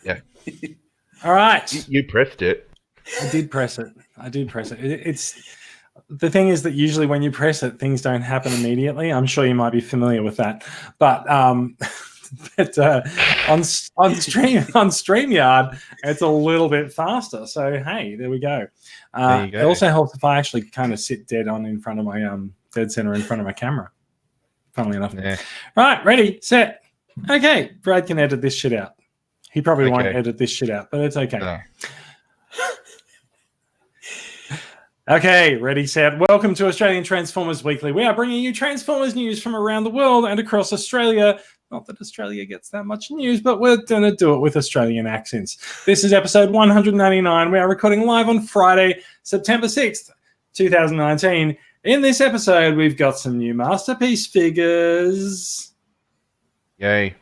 Yeah. All right. You pressed it. I did press it. It's the thing is that usually when you press it, things don't happen immediately. I'm sure you might be familiar with that, but on StreamYard, it's a little bit faster. So hey, there we go. There you go. It also helps if I actually kind of sit dead on in front of my dead center in front of my camera. Funnily enough. Yeah. Right, ready, set. Okay, Brad can edit this shit out. He probably won't edit this shit out, but it's okay. No. Okay, ready, set. Welcome to Australian Transformers Weekly. We are bringing you Transformers news from around the world and across Australia. Not that Australia gets that much news, but we're going to do it with Australian accents. This is episode 199. We are recording live on Friday, September 6th, 2019. In this episode, we've got some new Masterpiece figures. Yay.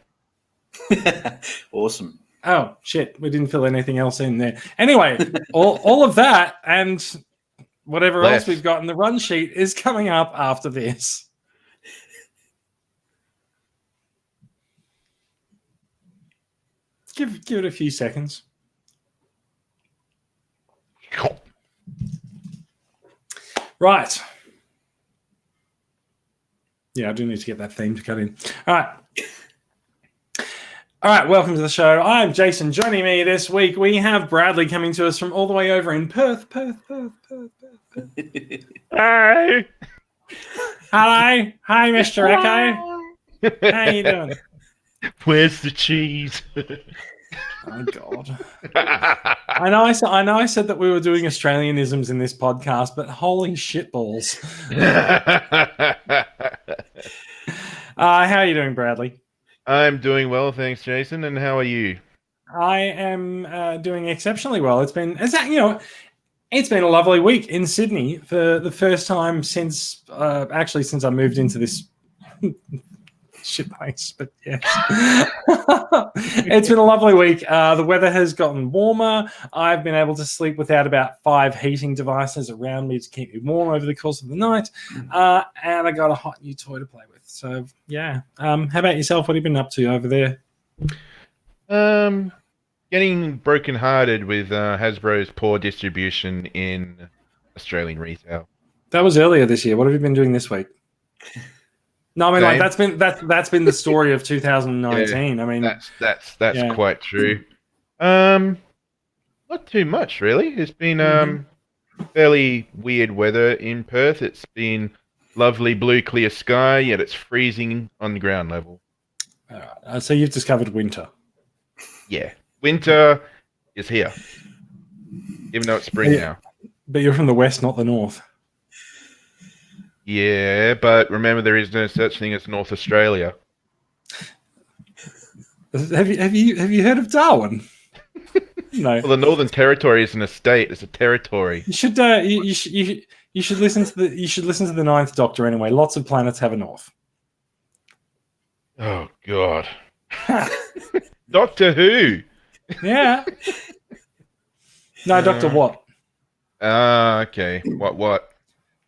Awesome. Oh, shit. We didn't fill anything else in there. Anyway, all of that and whatever else we've got in the run sheet is coming up after this. Give it a few seconds. Right. Yeah, I do need to get that theme to cut in. All right, welcome to the show. I'm Jason. Joining me this week, we have Bradley coming to us from all the way over in Perth. Hi. Hello. Hi, Mr. Echo. How you doing? Where's the cheese? Oh, God. I know I said that we were doing Australianisms in this podcast, but holy shitballs. How are you doing, Bradley? I'm doing well, thanks, Jason. And how are you? I am doing exceptionally well. It's been a lovely week in Sydney for the first time since I moved into this shit place. But yes, it's been a lovely week. The weather has gotten warmer. I've been able to sleep without about 5 heating devices around me to keep me warm over the course of the night. And I got a hot new toy to play with. So yeah. How about yourself? What have you been up to over there? Getting brokenhearted with Hasbro's poor distribution in Australian retail. That was earlier this year. What have you been doing this week? No, I mean, like that's been the story of 2019. Yeah, I mean, that's quite true. Not too much really. It's been fairly weird weather in Perth. It's been lovely blue clear sky, yet it's freezing on the ground level. All right. So you've discovered winter. Yeah, winter is here, even though it's spring now. But you're from the west, not the north. Yeah, but remember there is no such thing as North Australia. Have you heard of Darwin? No. Well, the Northern Territory isn't a state; it's a territory. You should you should listen to the Ninth Doctor anyway. Lots of planets have a north. Oh God, Doctor Who. Yeah. No, Doctor What? Okay. What?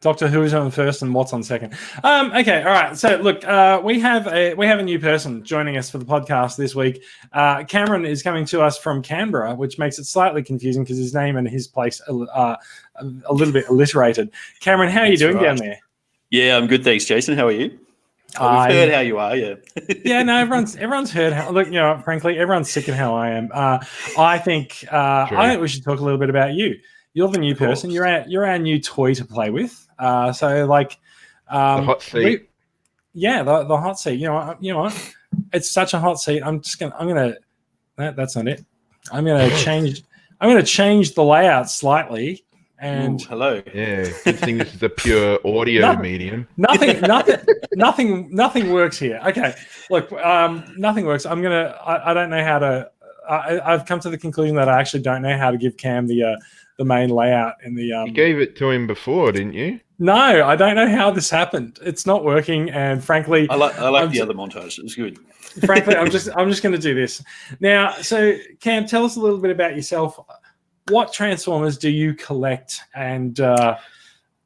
Doctor Who is on first and what's on second. Okay, all right. So look, we have a new person joining us for the podcast this week. Cameron is coming to us from Canberra, which makes it slightly confusing because his name and his place are a little bit alliterated. Cameron, how are you doing down there? Yeah, I'm good, thanks, Jason. How are you? We've heard how you are, yeah. Yeah, no, everyone's heard how. Look, frankly, everyone's sick of how I am. I think we should talk a little bit about you. You're the new person. You're our new toy to play with. So like, the hot seat. The hot seat. You know what? It's such a hot seat. That's not it. I'm gonna change the layout slightly. And hello. Yeah, good thing this is a pure audio medium. Nothing works here. Okay, look, nothing works. I don't know how to. I've come to the conclusion that I actually don't know how to give Cam the main layout in the. You gave it to him before, didn't you? No, I don't know how this happened. It's not working, and frankly, I like the other montage. It was good. Frankly, I'm just going to do this now. So, Cam, tell us a little bit about yourself. What Transformers do you collect, and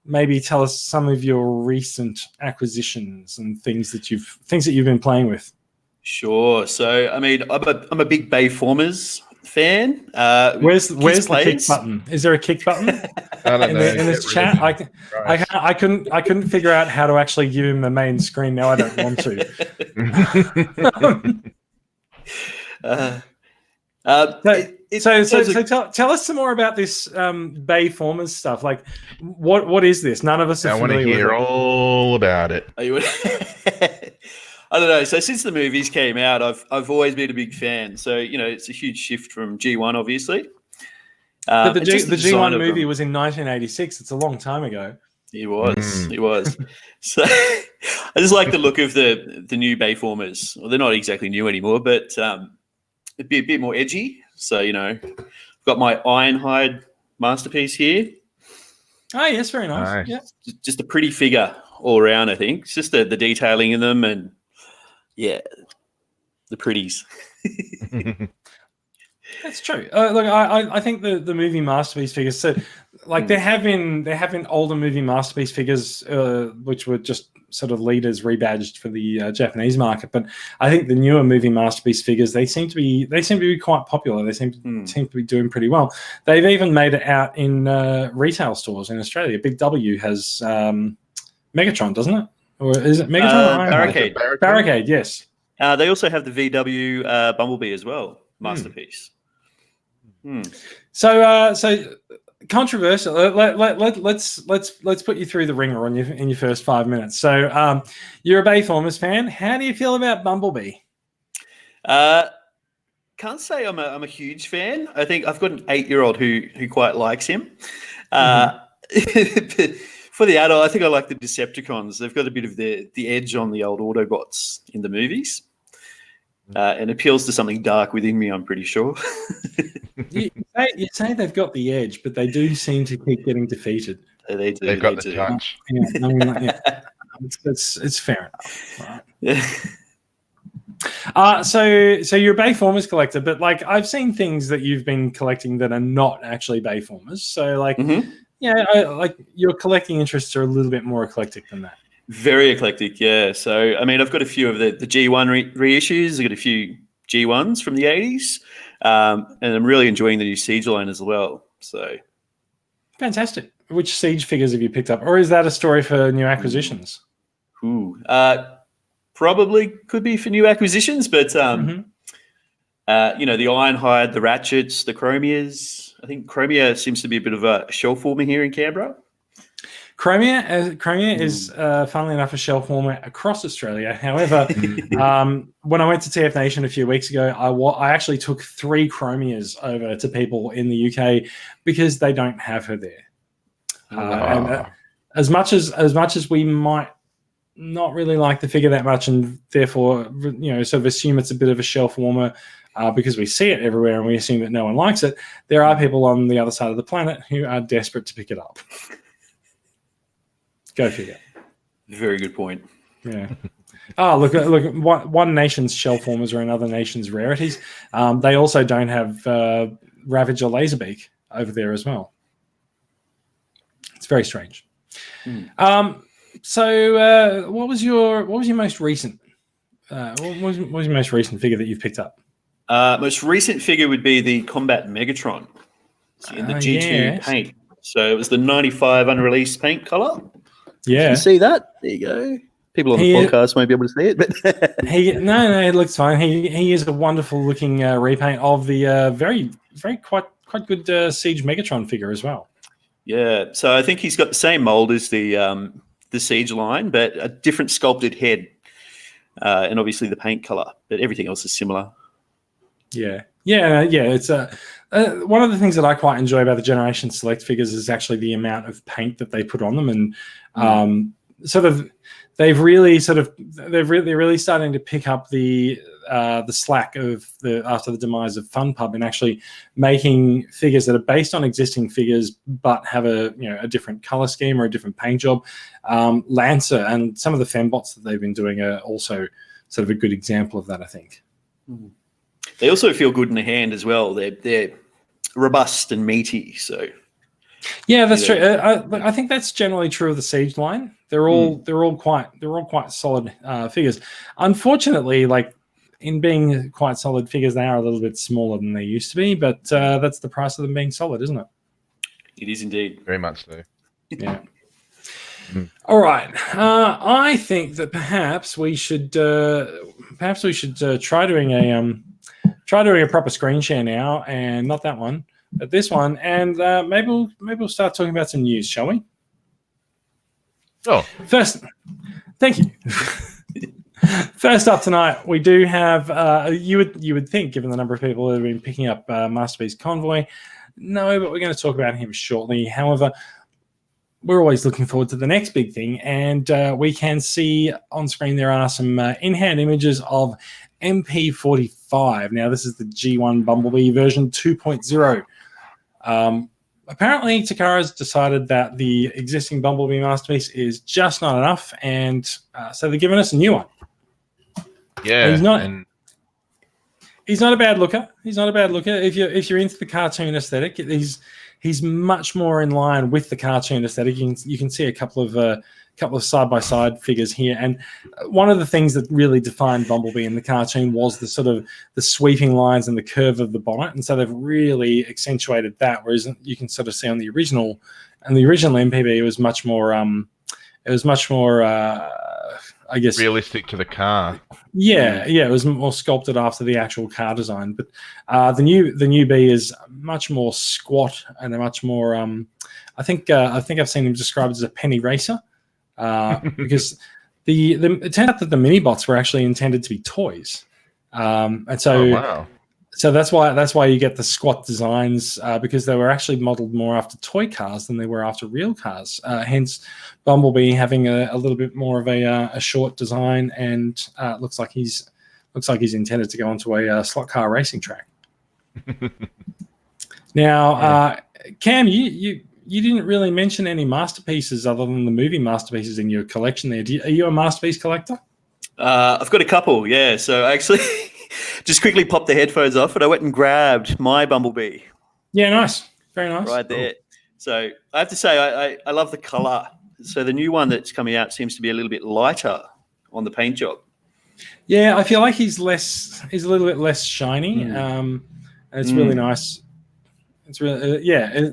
maybe tell us some of your recent acquisitions and things that you've been playing with. Sure. So, I mean, I'm a big Bayformers fan. Where's the kick players. button? Is there a kick button I don't in, know. in this Get rid chat? of Christ. I couldn't figure out how to actually give him the main screen. Now I don't want to. Tell us some more about this Bayformers stuff. Like, what is this? None of us are I want to familiar hear with it. all about it. I don't know. So since the movies came out, I've always been a big fan. So it's a huge shift from G1, obviously. But the and just G1 design of movie them. was in 1986. It's a long time ago. It was. So I just like the look of the new Bayformers. Well, they're not exactly new anymore, but it'd be a bit more edgy. So I've got my Ironhide masterpiece here. Oh yes, very nice. Nice. Yeah. Just a pretty figure all around. I think it's just the detailing in them, and the pretties. That's true. Look, I think the movie masterpiece figures. So, like there have been older movie masterpiece figures, which were just sort of leaders rebadged for the Japanese market. But I think the newer movie masterpiece figures they seem to be quite popular. They seem to be doing pretty well. They've even made it out in retail stores in Australia. Big W has Megatron, doesn't it? Or is it Megatron? Barricade. Barricade, yes. They also have the VW Bumblebee as well, masterpiece. So controversial. Let's put you through the ringer in your first 5 minutes. So you're a Bayformers fan. How do you feel about Bumblebee? Can't say I'm a huge fan. I think I've got an 8-year-old who quite likes him. But for the adult, I think I like the Decepticons. They've got a bit of the edge on the old Autobots in the movies. And appeals to something dark within me, I'm pretty sure. You say they've got the edge, but they do seem to keep getting defeated. They do. They've got the touch. It's fair enough. Right? Yeah. So you're a Bayformers collector, but like I've seen things that you've been collecting that are not actually Bayformers. So like, like your collecting interests are a little bit more eclectic than that. Very eclectic, yeah. So, I mean, I've got a few of the G1 reissues. I've got a few G1s from the 80s. And I'm really enjoying the new Siege line as well. So, fantastic. Which Siege figures have you picked up? Or is that a story for new acquisitions? Probably could be for new acquisitions, but, the Ironhide, the Ratchets, the Chromias. I think Chromia seems to be a bit of a shell former here in Canberra. Chromia is, funnily enough, a shell former across Australia. However, when I went to TF Nation a few weeks ago, I actually took 3 Chromias over to people in the UK because they don't have her there. And as much as we might not really like the figure that much, and therefore sort of assume it's a bit of a shelf warmer because we see it everywhere and we assume that no one likes it, there are people on the other side of the planet who are desperate to pick it up. Go figure. Very good point. Yeah. Look! One nation's shell formers are another nation's rarities. They also don't have Ravager Laserbeak over there as well. It's very strange. So, what was your most recent? What was your most recent figure that you've picked up? Most recent figure would be the Combat Megatron in the G2 paint. So it was the 95 unreleased paint color. Yeah, you can see that. There you go. People on the podcast won't be able to see it, but no, it looks fine. He is a wonderful looking repaint of the very quite good Siege Megatron figure as well. Yeah, so I think he's got the same mold as the Siege line, but a different sculpted head, and obviously the paint color. But everything else is similar. Yeah. It's one of the things that I quite enjoy about the Generation Select figures is actually the amount of paint that they put on them, and they're really starting to pick up the slack of after the demise of Fun Pub and actually making figures that are based on existing figures but have a different color scheme or a different paint job. Lancer and some of the fembots that they've been doing are also sort of a good example of that, I think. They also feel good in the hand as well. They're robust and meaty. So yeah, that's true. I think that's generally true of the Siege line. They're all quite solid figures. Unfortunately, like in being quite solid figures, they are a little bit smaller than they used to be, but that's the price of them being solid, isn't it? It is indeed. Very much so. Yeah. All right. I think that perhaps we should try doing a proper screen share now, and not that one, but this one, and maybe we'll start talking about some news, shall we? Oh, First, thank you. First up tonight, we do have. You would think, given the number of people that have been picking up Masterpiece Convoy, no, but we're going to talk about him shortly. However, we're always looking forward to the next big thing, and we can see on screen there are some in-hand images of MP45. Now, this is the G1 Bumblebee version 2.0. Apparently, Takara's decided that the existing Bumblebee Masterpiece is just not enough, and so they're giving us a new one. yeah. He's not a bad looker. He's not a bad looker. If you're into the cartoon aesthetic, he's much more in line with the cartoon aesthetic. You can see a couple of side-by-side figures here, and one of the things that really defined Bumblebee in the cartoon was the sort of the sweeping lines and the curve of the bonnet, and so they've really accentuated that. Whereas you can sort of see on the original MPB, it was much more I guess realistic to the car. yeah, it was more sculpted after the actual car design. But the new B is much more squat and a much more. I think I've seen him described as a penny racer, because it turned out that the mini bots were actually intended to be toys, and so. Oh, wow. So that's why you get the squat designs, because they were actually modeled more after toy cars than they were after real cars. Hence, Bumblebee having a little bit more of a short design, and looks like he's intended to go onto a slot car racing track. Now, Cam, you didn't really mention any masterpieces other than the movie masterpieces in your collection. There, are you a masterpiece collector? I've got a couple, yeah. So I actually just quickly popped the headphones off, and I went and grabbed my Bumblebee. Yeah, nice, very nice. Right there. Cool. So I have to say, I love the color. So the new one that's coming out seems to be a little bit lighter on the paint job. Yeah, I feel like he's a little bit less shiny. And it's really nice. It's really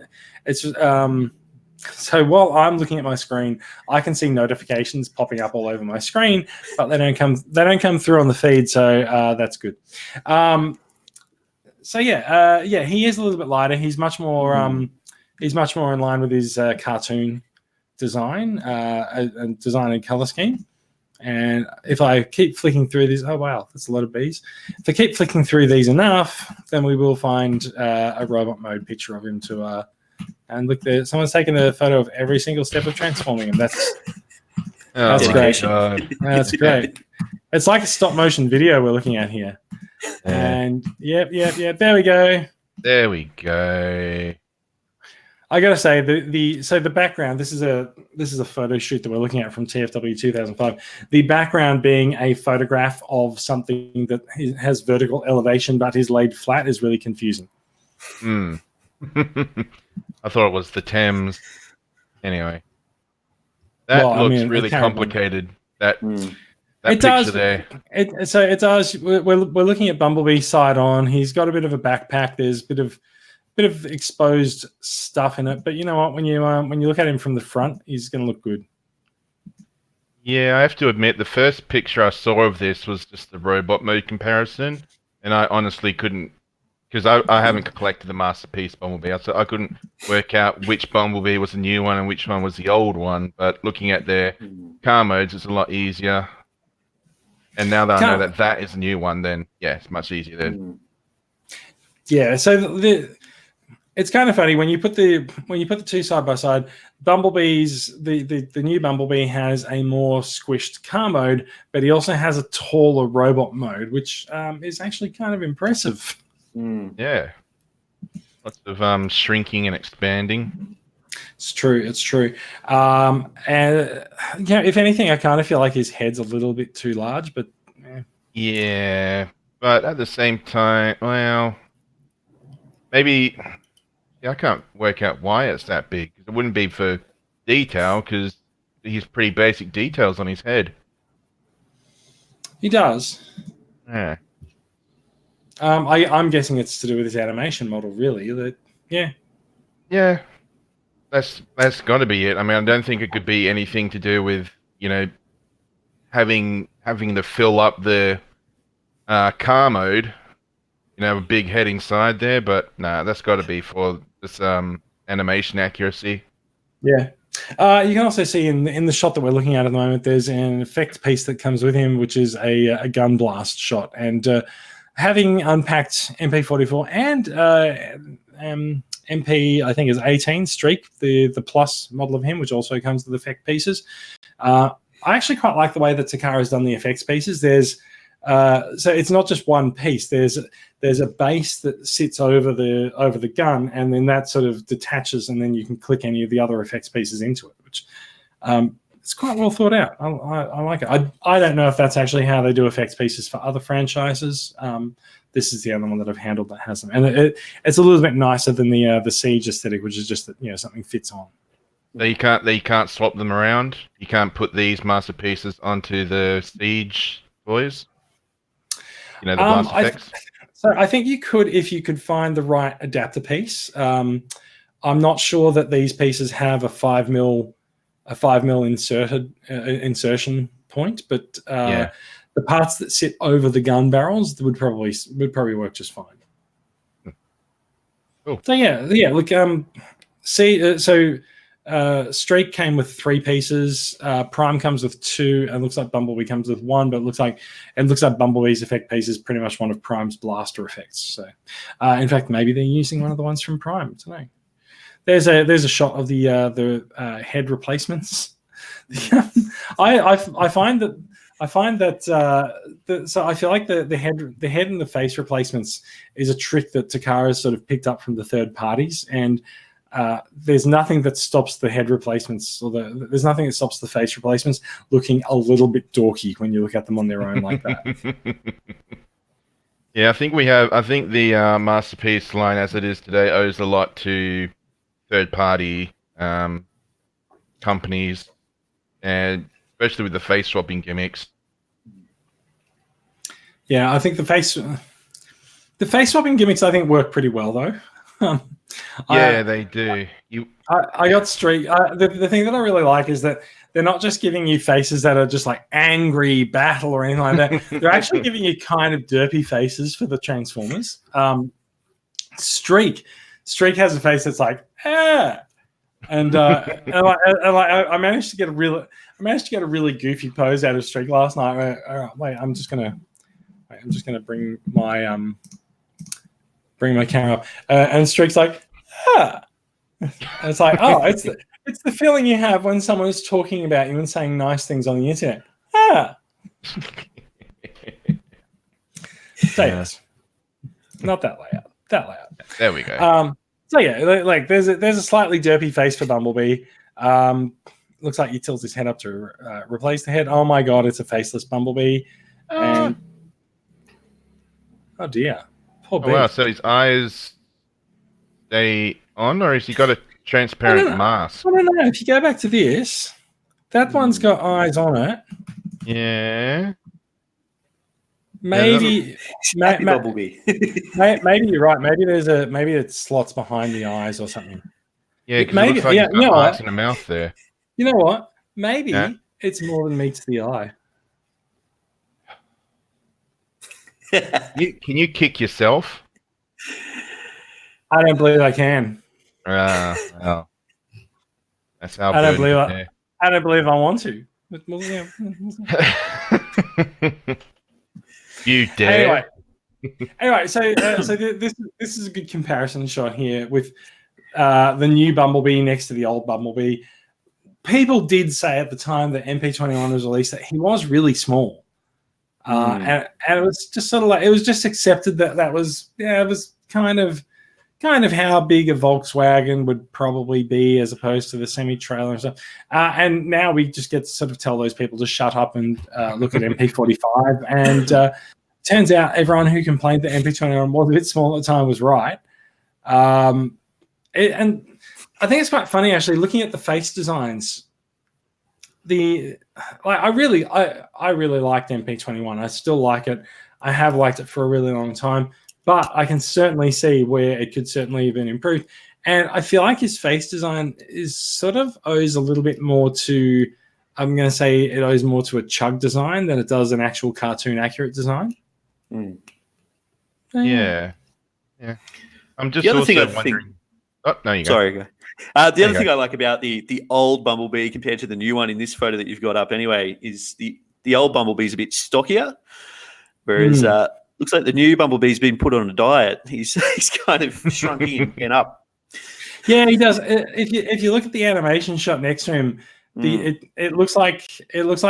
so while I'm looking at my screen, I can see notifications popping up all over my screen, but they don't come through on the feed, so that's good. He is a little bit lighter. He's much more in line with his cartoon design and design and color scheme. And if I keep flicking through these, oh wow, that's a lot of bees. If I keep flicking through these enough, then we will find a robot mode picture of him to. And look, there, someone's taken a photo of every single step of transforming him. That's great. That's great. It's like a stop motion video we're looking at here. And yep. There we go. There we go. I gotta say the background. This is a photo shoot that we're looking at from TFW 2005. The background being a photograph of something that has vertical elevation but is laid flat is really confusing. I thought it was the Thames. Anyway, that looks really complicated. That picture there. It does. We're looking at Bumblebee side on. He's got a bit of a backpack. There's a bit of exposed stuff in it. But you know what? When you look at him from the front, he's going to look good. Yeah, I have to admit, the first picture I saw of this was just the robot mode comparison, and I honestly couldn't. Because I haven't collected the Masterpiece Bumblebee, so I couldn't work out which Bumblebee was the new one and which one was the old one. But looking at their car modes, it's a lot easier. And now that I know that is the new one, then yeah, it's much easier then. Yeah, so it's kind of funny when you put the two side by side. Bumblebee's the new Bumblebee has a more squished car mode, but he also has a taller robot mode, which is actually kind of impressive. Yeah, lots of shrinking and expanding. It's true. And if anything, I kind of feel like his head's a little bit too large, but yeah. But at the same time, well, maybe I can't work out why it's that big. It wouldn't be for detail because he's pretty basic details on his head. He does. Yeah. I'm guessing it's to do with his animation model, really. Yeah, that's got to be it. I mean, I don't think it could be anything to do with, having to fill up the car mode. A big head inside there, but nah, that's got to be for this animation accuracy. Yeah. You can also see in the shot that we're looking at the moment, there's an effect piece that comes with him, which is a gun blast shot. And having unpacked MP44 and MP, I think is 18 Streak, the plus model of him, which also comes with effect pieces. I actually quite like the way that Takara's done the effects pieces. So it's not just one piece. There's a base that sits over the gun, and then that sort of detaches, and then you can click any of the other effects pieces into it, which it's quite well thought out. I like it. I don't know if that's actually how they do effects pieces for other franchises. This is the only one that I've handled that has them, and it's a little bit nicer than the Siege aesthetic, which is just that something fits on. You can't swap them around. You can't put these masterpieces onto the Siege toys. The blast effects. So I think you could, if you could find the right adapter piece. I'm not sure that these pieces have a 5mm insertion point, but the parts that sit over the gun barrels would probably work just fine. Cool. So look, Streak came with 3 pieces. Prime comes with 2, and looks like Bumblebee comes with 1. But it looks like Bumblebee's effect piece is pretty much one of Prime's blaster effects. So, in fact, maybe they're using one of the ones from Prime. I don't know. There's a shot of the head replacements. I find that so I feel like the head and the face replacements is a trick that Takara's sort of picked up from the third parties, and there's nothing that stops the head replacements, or there's nothing that stops the face replacements looking a little bit dorky when you look at them on their own like that. Yeah, I think the Masterpiece line as it is today owes a lot to third-party companies, and especially with the face swapping gimmicks. Yeah, I think the face swapping gimmicks I think work pretty well though. They do. I got Streak. The thing that I really like is that they're not just giving you faces that are just like angry battle or anything like that. They're actually giving you kind of derpy faces for the Transformers. Streak has a face that's like and I managed to get a really goofy pose out of Streak last night. All right, wait, I'm just gonna bring my camera up, and Streak's like, and it's like, oh, it's the feeling you have when someone is talking about you and saying nice things on the internet. So yes, not that layout. That layout. There we go. So yeah, like there's a slightly derpy face for Bumblebee. Looks like he tilts his head up to replace the head. Oh my god, it's a faceless Bumblebee. And oh dear. Oh, wow, so his eyes stay on, or has he got a transparent mask? I don't know. If you go back to this, that one's got eyes on it. Yeah. Maybe, Bumblebee. maybe you're right. Maybe it slots behind the eyes or something. Yeah, because it looks like he's got eyes in the mouth there. You know what? Maybe it's more than meets the eye. Can you kick yourself? I don't believe I can. Well, that's how I don't believe I want to. You dare. Anyway, so this is a good comparison shot here with the new Bumblebee next to the old Bumblebee. People did say at the time that MP21 was released that he was really small. And it was just sort of like, it was just accepted that was it was kind of how big a Volkswagen would probably be as opposed to the semi-trailer and stuff. And now we just get to sort of tell those people to shut up and look at MP45. And turns out everyone who complained that MP21 was a bit small at the time was right. And I think it's quite funny actually looking at the face designs. I really liked MP21. I still like it. I have liked it for a really long time. but I can certainly see where it could certainly have been improved. And I feel like his face design is sort of owes a little bit more to, I'm going to say it owes more to a chug design than it does an actual cartoon accurate design. Mm. So, Yeah. I'm just The other thing also I wondering. think. Oh, no, you go. Sorry. The There other you thing I like about the old Bumblebee compared to the new one in this photo that you've got up anyway is the old Bumblebee's a bit stockier, whereas looks like the new Bumblebee's been put on a diet. He's kind of shrunking and up. Yeah, he does. If you look at the animation shot next to him, it looks like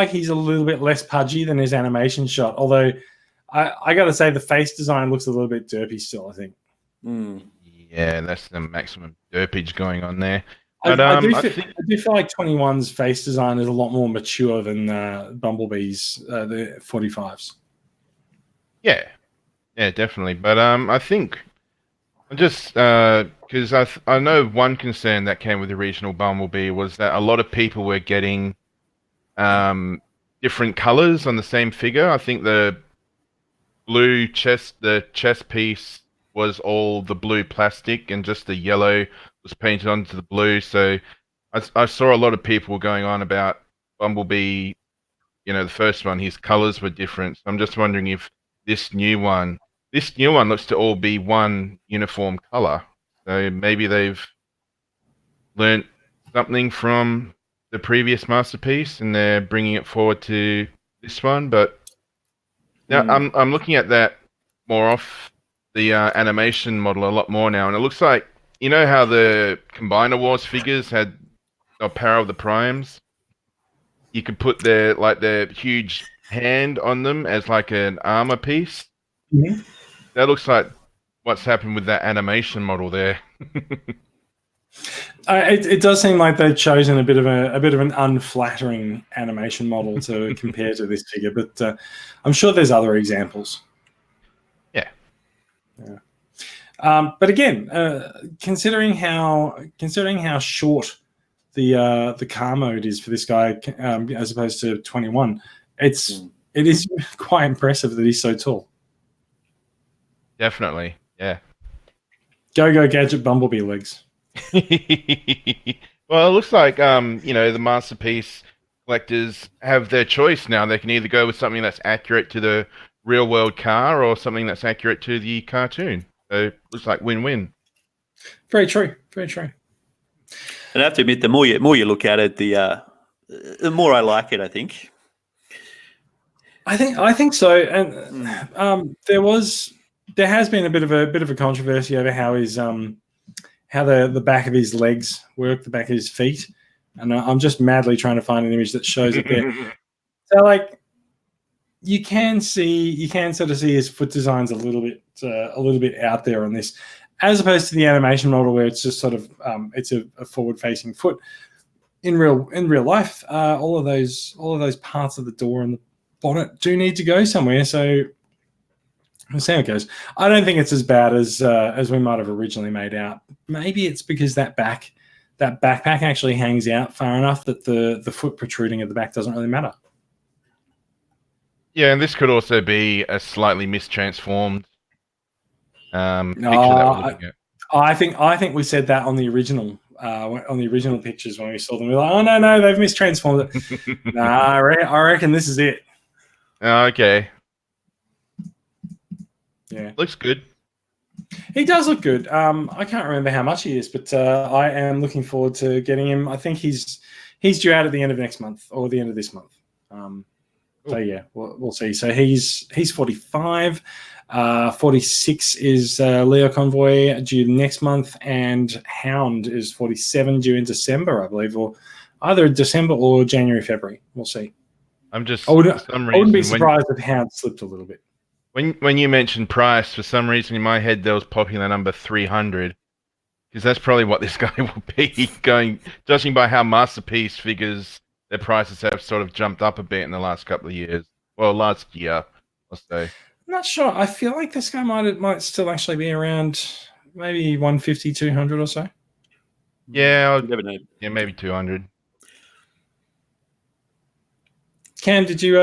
he's a little bit less pudgy than his animation shot. Although I got to say the face design looks a little bit derpy still. I think. Mm. Yeah, that's the maximum derpage going on there. I But do feel like 21's face design is a lot more mature than Bumblebee's the 45s. yeah, definitely. But I think just because I know one concern that came with the original Bumblebee was that a lot of people were getting different colors on the same figure. I think the chest piece was all the blue plastic, and just the yellow was painted onto the blue. So I saw a lot of people going on about Bumblebee. You know, the first one, his colors were different. So I'm just wondering if this new one looks to all be one uniform color. So maybe they've learnt something from the previous masterpiece and they're bringing it forward to this one. But now I'm looking at that more off the animation model a lot more now, and it looks like, you know how the Combiner Wars figures had Power of the Primes? You could put their huge hand on them as like an armor piece. Mhm. That looks like what's happened with that animation model there. It does seem like they've chosen a bit of an unflattering animation model to compare to this figure, but I'm sure there's other examples. Yeah. But again, considering how short the car mode is for this guy as opposed to 21, it is quite impressive that he's so tall. Definitely, yeah. Go Gadget Bumblebee legs. Well, it looks like the masterpiece collectors have their choice now. They can either go with something that's accurate to the real world car or something that's accurate to the cartoon. So it looks like win-win. Very true. Very true. And I have to admit, the more you look at it, the more I like it. I think. I think so. And there has been a bit of a controversy over how his how the back of his legs work, the back of his feet, and I'm just madly trying to find an image that shows it there. So like you can sort of see his foot design's a little bit out there on this, as opposed to the animation model where it's just sort of it's a forward-facing foot. In real life, all of those parts of the door and the bonnet do need to go somewhere. So we'll see how it goes. I don't think it's as bad as we might have originally made out. Maybe it's because that backpack actually hangs out far enough that the foot protruding at the back doesn't really matter. Yeah, and this could also be a slightly mistransformed picture that we're looking at. I think we said that on the original pictures when we saw them. We were like, oh no, they've mistransformed it. Nah, I reckon this is it. Okay. Yeah, looks good. He does look good. I can't remember how much he is, but I am looking forward to getting him. I think he's due out at the end of next month or the end of this month. So yeah, we'll see. So he's 45. 46 is Leo Convoy due next month, and Hound is 47 due in December, I believe, or either December or January, February. We'll see. I'm just I wouldn't be surprised if Hound slipped a little bit. When you mentioned price, for some reason in my head there was popping the number 300, because that's probably what this guy will be going, judging by how Masterpiece figures their prices have sort of jumped up a bit in the last couple of years. Well, last year, I'll say. I'm not sure. I feel like this guy might still actually be around maybe 150, 200 or so. Yeah, never know. Yeah, maybe 200. Cam, did you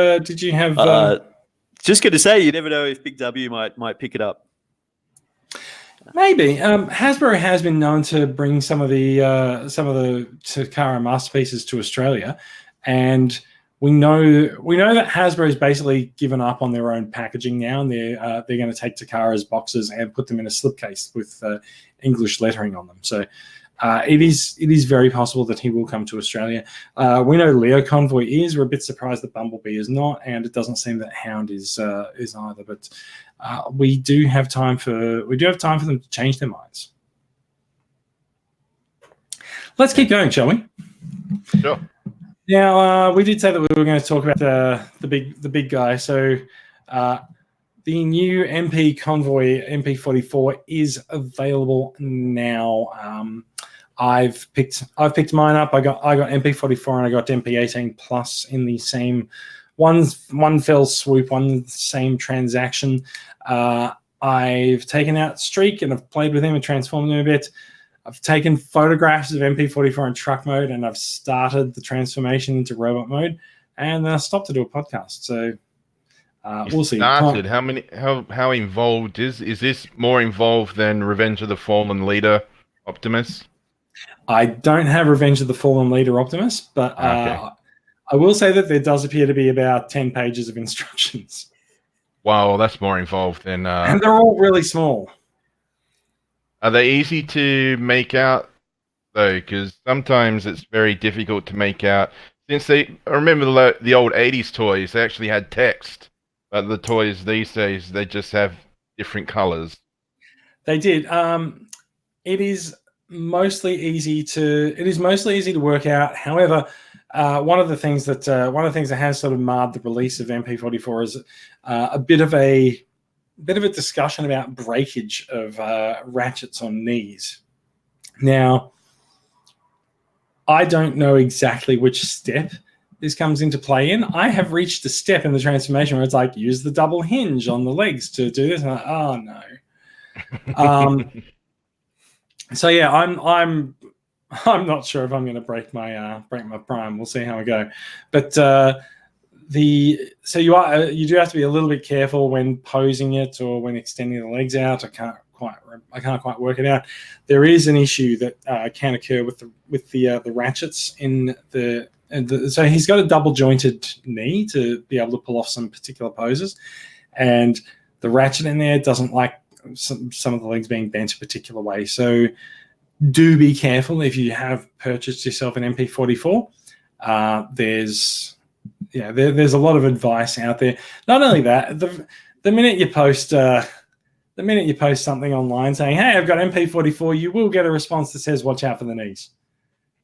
have? Just going to say, you never know if Big W might pick it up. Maybe Hasbro has been known to bring some of the Takara masterpieces to Australia, and we know that Hasbro's basically given up on their own packaging now, and they're going to take Takara's boxes and put them in a slipcase with English lettering on them. So it is very possible that he will come to Australia. We know Leo Convoy is. We're a bit surprised that Bumblebee is not, and it doesn't seem that Hound is either. But we do have time for them to change their minds. Let's keep going, shall we? Sure. Now we did say that we were going to talk about the big guy. So the new MP Convoy MP44 is available now. I've picked mine up. I got MP44 and I got MP18 Plus in the same one fell swoop, one same transaction. I've taken out Streak and I've played with him and transformed him a bit. I've taken photographs of MP44 in truck mode and I've started the transformation into robot mode, and then I stopped to do a podcast. So we'll see. Started. How involved is this? More involved than Revenge of the Fallen Leader Optimus? I don't have Revenge of the Fallen Leader Optimus, but Okay. I will say that there does appear to be about 10 pages of instructions. Wow, that's more involved than. And they're all really small. Are they easy to make out though? Because sometimes it's very difficult to make out. Since I remember the old '80s toys, they actually had text, but the toys these days they just have different colors. They did. It is mostly easy to work out. However, one of the things that has sort of marred the release of MP44 is a bit of a discussion about breakage of ratchets on knees. Now, I don't know exactly which step this comes into play in. I have reached a step in the transformation where it's like, use the double hinge on the legs to do this. And I'm like, oh no. So yeah, I'm not sure if I'm going to break my prime. We'll see how we go. But you do have to be a little bit careful when posing it or when extending the legs out. I can't quite work it out. There is an issue that can occur with the ratchets in the. So he's got a double jointed knee to be able to pull off some particular poses, and the ratchet in there doesn't like some of the legs being bent a particular way. So do be careful if you have purchased yourself an MP44. There's a lot of advice out there. Not only that, the minute you post something online saying, "Hey, I've got MP44," you will get a response that says, "Watch out for the knees."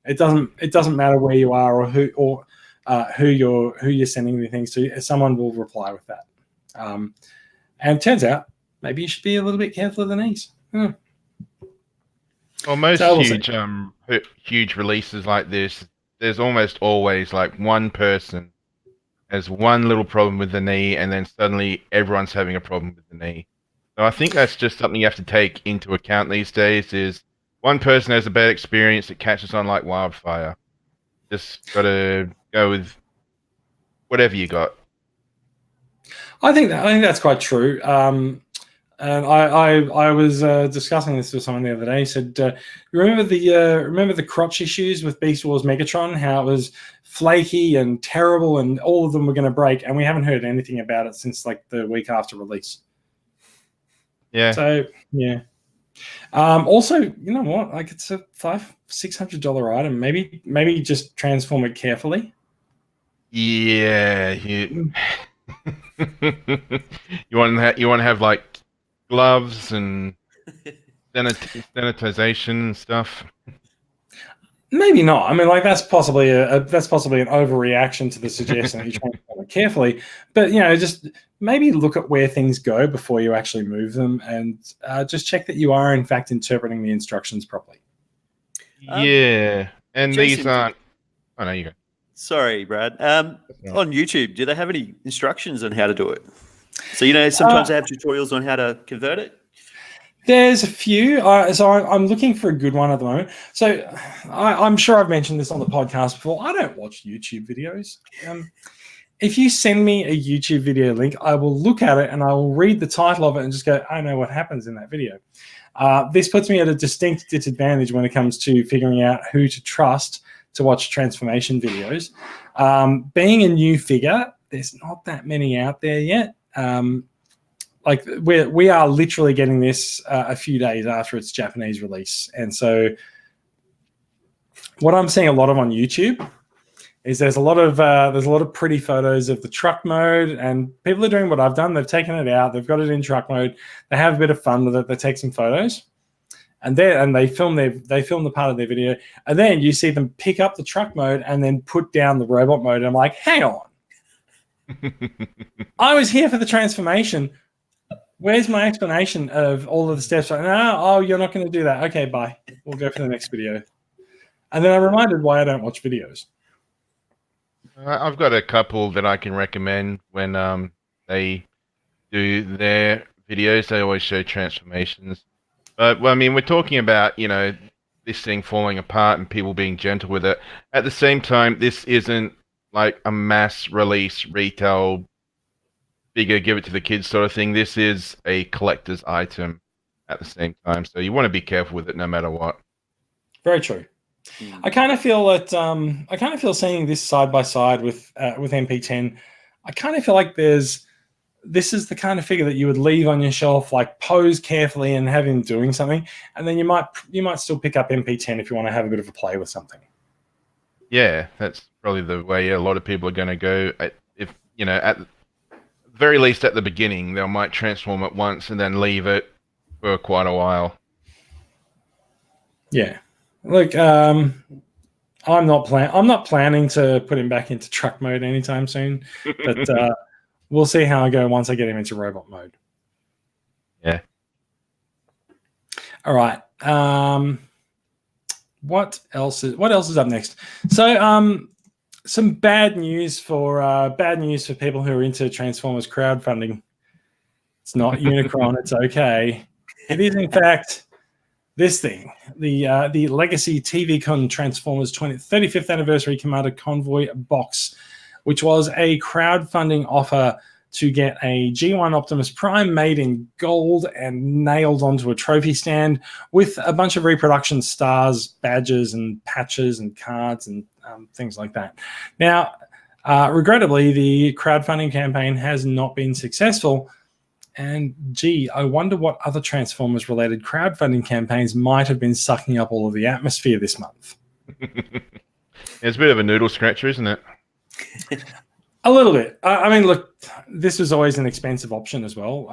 It doesn't matter where you are or who you're sending the things to. Someone will reply with that. And it turns out maybe you should be a little bit careful of the knees. Well, most So we'll huge releases like this, there's almost always like one person has one little problem with the knee, and then suddenly everyone's having a problem with the knee. So I think that's just something you have to take into account these days. Is one person has a bad experience, it catches on like wildfire. Just gotta go with whatever you got. I think that's quite true. And I was discussing this with someone the other day. He said, remember the crotch issues with Beast Wars Megatron? How it was flaky and terrible, and all of them were going to break, and we haven't heard anything about it since like the week after release. Yeah. So yeah. Also, you know what? Like, it's a $500-$600 item. Maybe just transform it carefully. Yeah. You want to have like gloves and sanitization and stuff. Maybe not. I mean, like, that's possibly an overreaction to the suggestion that you transform it carefully. But just maybe look at where things go before you actually move them, and just check that you are in fact interpreting the instructions properly. Yeah, and Jason, these aren't. Oh no, you go. Sorry, Brad. On YouTube, do they have any instructions on how to do it? So sometimes they have tutorials on how to convert it. There's a few. So I'm looking for a good one at the moment. So I'm sure I've mentioned this on the podcast before. I don't watch YouTube videos. If you send me a YouTube video link, I will look at it and I will read the title of it and just go, I know what happens in that video. This puts me at a distinct disadvantage when it comes to figuring out who to trust to watch transformation videos. Being a new figure, there's not that many out there yet. Like we are literally getting this a few days after its Japanese release, and so what I'm seeing a lot of on YouTube is there's a lot of pretty photos of the truck mode, and people are doing what I've done. They've taken it out, they've got it in truck mode, they have a bit of fun with it, they take some photos, and they film the part of their video, and then you see them pick up the truck mode and then put down the robot mode. And I'm like, hang on, I was here for the transformation. Where's my explanation of all of the steps? Like, no, oh, you're not going to do that. Okay, bye. We'll go for the next video. And then I'm reminded why I don't watch videos. I've got a couple that I can recommend when they do their videos. They always show transformations. But, well, I mean, we're talking about, this thing falling apart and people being gentle with it. At the same time, this isn't like a mass release retail figure, give it to the kids sort of thing. This is a collector's item at the same time. So you want to be careful with it no matter what. Very true. I kind of feel that seeing this side by side with MP10, I kind of feel like this is the kind of figure that you would leave on your shelf, like pose carefully and have him doing something, and then you might still pick up MP10 if you want to have a bit of a play with something. Yeah, that's probably the way a lot of people are going to go. At the very least at the beginning, they might transform it once and then leave it for quite a while. Yeah. Look, I'm not planning to put him back into truck mode anytime soon, but we'll see how I go once I get him into robot mode. Yeah. All right. What else is up next? So, some bad news for people who are into Transformers crowdfunding. It's not Unicron. It's okay. It is, in fact, this thing, the Legacy TVCon Transformers 35th Anniversary Commander Convoy box, which was a crowdfunding offer to get a G1 Optimus Prime made in gold and nailed onto a trophy stand with a bunch of reproduction stars, badges, and patches and cards and things like that. Now, regrettably, the crowdfunding campaign has not been successful. And gee, I wonder what other Transformers-related crowdfunding campaigns might have been sucking up all of the atmosphere this month. It's a bit of a noodle scratcher, isn't it? A little bit. I mean, look, this was always an expensive option as well.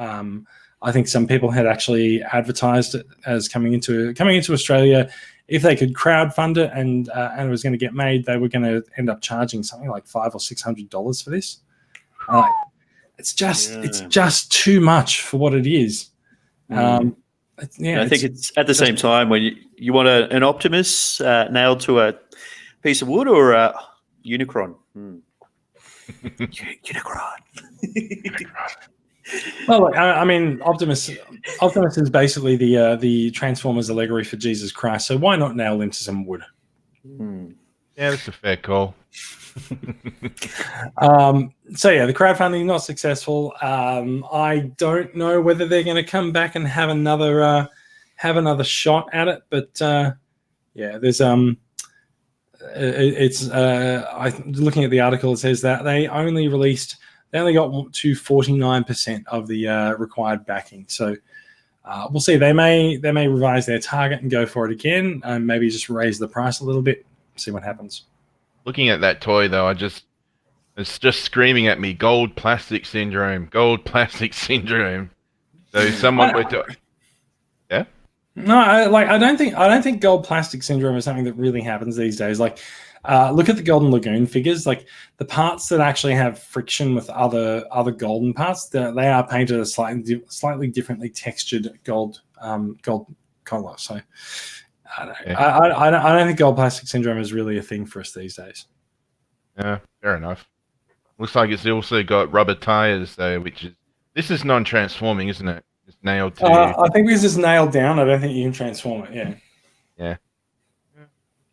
I think some people had actually advertised it as coming into Australia. If they could crowdfund it and it was going to get made, they were going to end up charging something like $500 or $600 for this. It's just too much for what it is. I think it's at the same time when you want an Optimus nailed to a piece of wood or a Unicron. Unicron. Well, look, I mean, Optimus is basically the Transformers allegory for Jesus Christ. So why not nail him to some wood? Yeah, that's a fair call. So yeah, the crowdfunding not successful. I don't know whether they're going to come back and have another shot at it, but yeah, there's looking at the article, it says that they only got to 49% of the required backing. So we'll see. They may revise their target and go for it again, and maybe just raise the price a little bit. See what happens. Looking at that toy, though, it's just screaming at me, gold plastic syndrome, gold plastic syndrome. So someone would do. Yeah. No, I don't think gold plastic syndrome is something that really happens these days. Like, look at the Golden Lagoon figures. Like the parts that actually have friction with other golden parts, they are painted a slightly differently textured gold color. So. I don't think gold plastic syndrome is really a thing for us these days. Yeah, fair enough. Looks like it's also got rubber tires though, this is non-transforming, isn't it? It's nailed to. I think this is nailed down. I don't think you can transform it. Yeah. Yeah.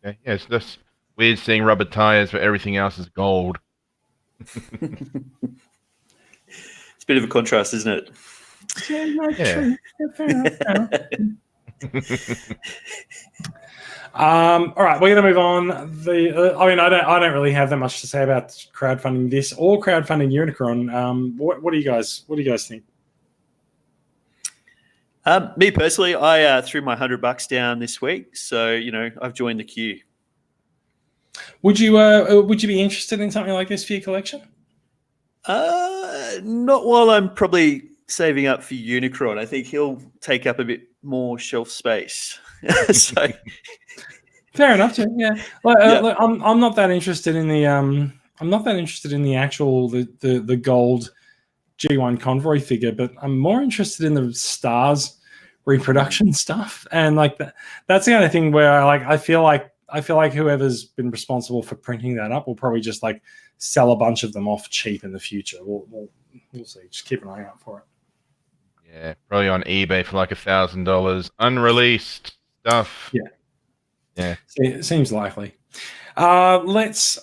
Okay. Yeah, it's just weird seeing rubber tires, but everything else is gold. It's a bit of a contrast, isn't it? Yeah. All right, we're going to move on. I don't really have that much to say about crowdfunding this or crowdfunding Unicron. What do you guys think? Me personally, I threw my $100 down this week, so I've joined the queue. Would you be interested in something like this for your collection? Not while I'm probably saving up for Unicron. I think he'll take up a bit more shelf space. So fair enough, too. Yeah. Yeah. Look, I'm not that interested in the actual the gold G1 Convoy figure, but I'm more interested in the Stars reproduction stuff, and like that's the kind of thing where I feel like whoever's been responsible for printing that up will probably just like sell a bunch of them off cheap in the future. We'll see. Just keep an eye out for it. Yeah, probably on eBay for like $1,000, unreleased stuff. Yeah. It seems likely. Let's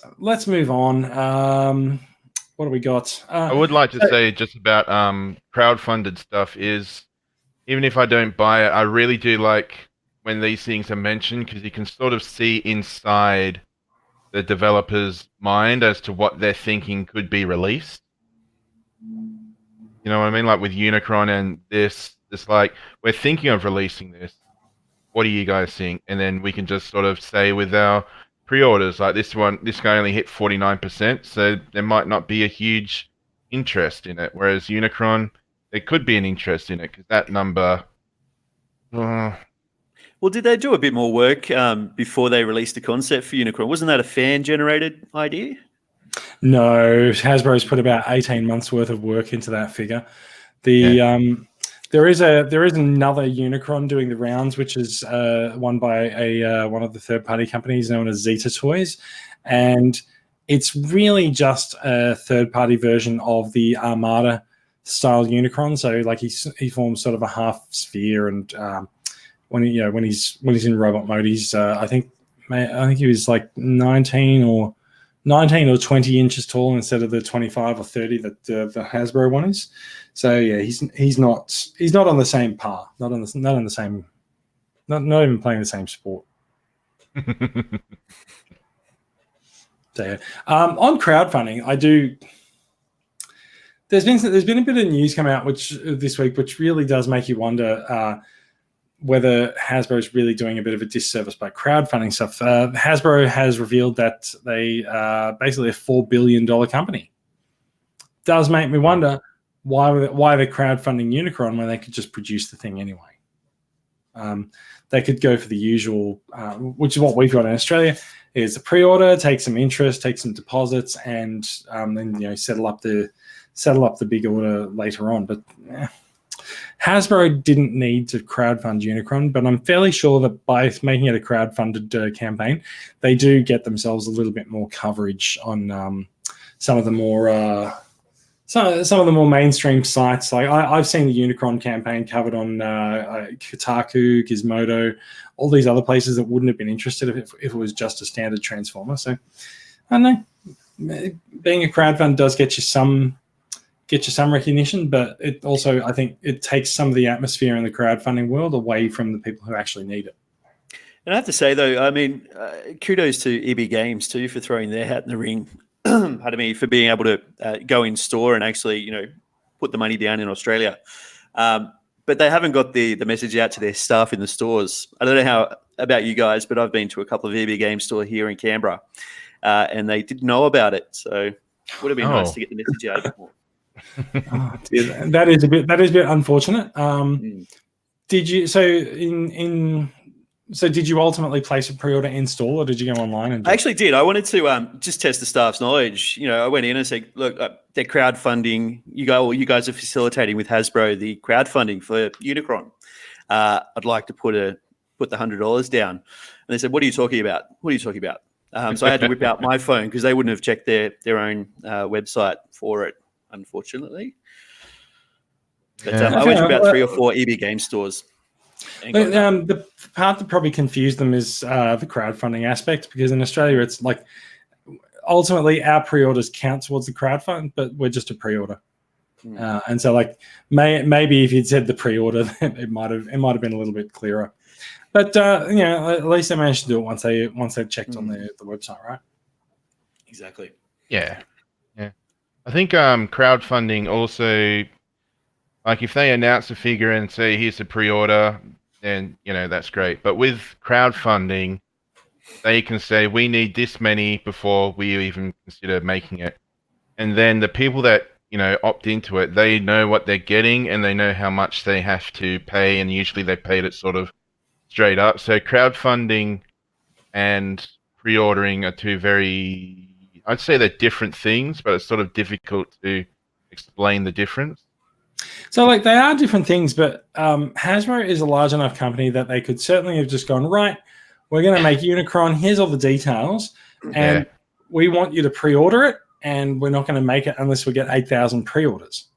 move on. What do we got? I would like to say just about crowdfunded stuff is, even if I don't buy it, I really do like when these things are mentioned, because you can sort of see inside the developer's mind as to what they're thinking could be released. You know what I mean? Like with Unicron and this, it's like, we're thinking of releasing this. What do you guys think? And then we can just sort of say with our pre-orders, like this guy only hit 49%, so there might not be a huge interest in it. Whereas Unicron, there could be an interest in it, because that number... Well, did they do a bit more work before they released the concept for Unicron? Wasn't that a fan-generated idea? No, Hasbro's put about 18 months worth of work into that figure. There is another Unicron doing the rounds, which is won by one of the third-party companies known as Zeta Toys, and it's really just a third-party version of the Armada style Unicron. So like he forms sort of a half sphere, and when he's in robot mode, he's I think he was like 19 or 20 inches tall instead of the 25 or 30 that the Hasbro one is. So yeah, he's not on the same par, not even playing the same sport. So yeah. On crowdfunding, there's been a bit of news come out this week, which really does make you wonder whether Hasbro is really doing a bit of a disservice by crowdfunding stuff. Hasbro has revealed that they are basically a $4 billion company. Does make me wonder why they're crowdfunding Unicron when they could just produce the thing anyway. They could go for the usual, which is what we've got in Australia, is a pre-order, take some interest, take some deposits, and then settle up the big order later on. But Hasbro didn't need to crowdfund Unicron, but I'm fairly sure that by making it a crowdfunded campaign, they do get themselves a little bit more coverage on some of the more mainstream sites. Like I've seen the Unicron campaign covered on Kotaku, Gizmodo, all these other places that wouldn't have been interested if it was just a standard Transformer. So I don't know, being a crowdfund does get you some recognition, but it also, I think, it takes some of the atmosphere in the crowdfunding world away from the people who actually need it. And I have to say, though, I mean, kudos to EB Games too for throwing their hat in the ring. Pardon me, for being able to go in store and actually, put the money down in Australia. But they haven't got the message out to their staff in the stores. I don't know how about you guys, but I've been to a couple of EB Games store here in Canberra, and they didn't know about it. So it would have been nice to get the message out a bit more. Oh, dear, that is a bit unfortunate. Did you did you ultimately place a pre-order in store, or did you go online? I actually did. I wanted to just test the staff's knowledge. I went in and said, "Look, they're crowdfunding. You guys are facilitating with Hasbro the crowdfunding for Unicron. I'd like to put the $100 down." And they said, "What are you talking about? What are you talking about?" So I had to whip out my phone because they wouldn't have checked their own website for it, unfortunately. But I went to about 3 or 4 EB Game stores. The part that probably confused them is the crowdfunding aspect, because in Australia it's like ultimately our pre-orders count towards the crowdfund, but we're just a pre-order. And so like maybe if you'd said the pre-order, it might have been a little bit clearer. But at least they managed to do it once they checked on the website, right? Exactly. Yeah. I think crowdfunding also, like if they announce a figure and say here's the pre-order, then that's great. But with crowdfunding, they can say we need this many before we even consider making it, and then the people that opt into it, they know what they're getting and they know how much they have to pay, and usually they paid it sort of straight up. So crowdfunding and pre-ordering are two very, I'd say they're different things, but it's sort of difficult to explain the difference. So, like, they are different things, but Hasbro is a large enough company that they could certainly have just gone, right, we're going to make Unicron, here's all the details, and we want you to pre-order it, and we're not going to make it unless we get 8,000 pre-orders.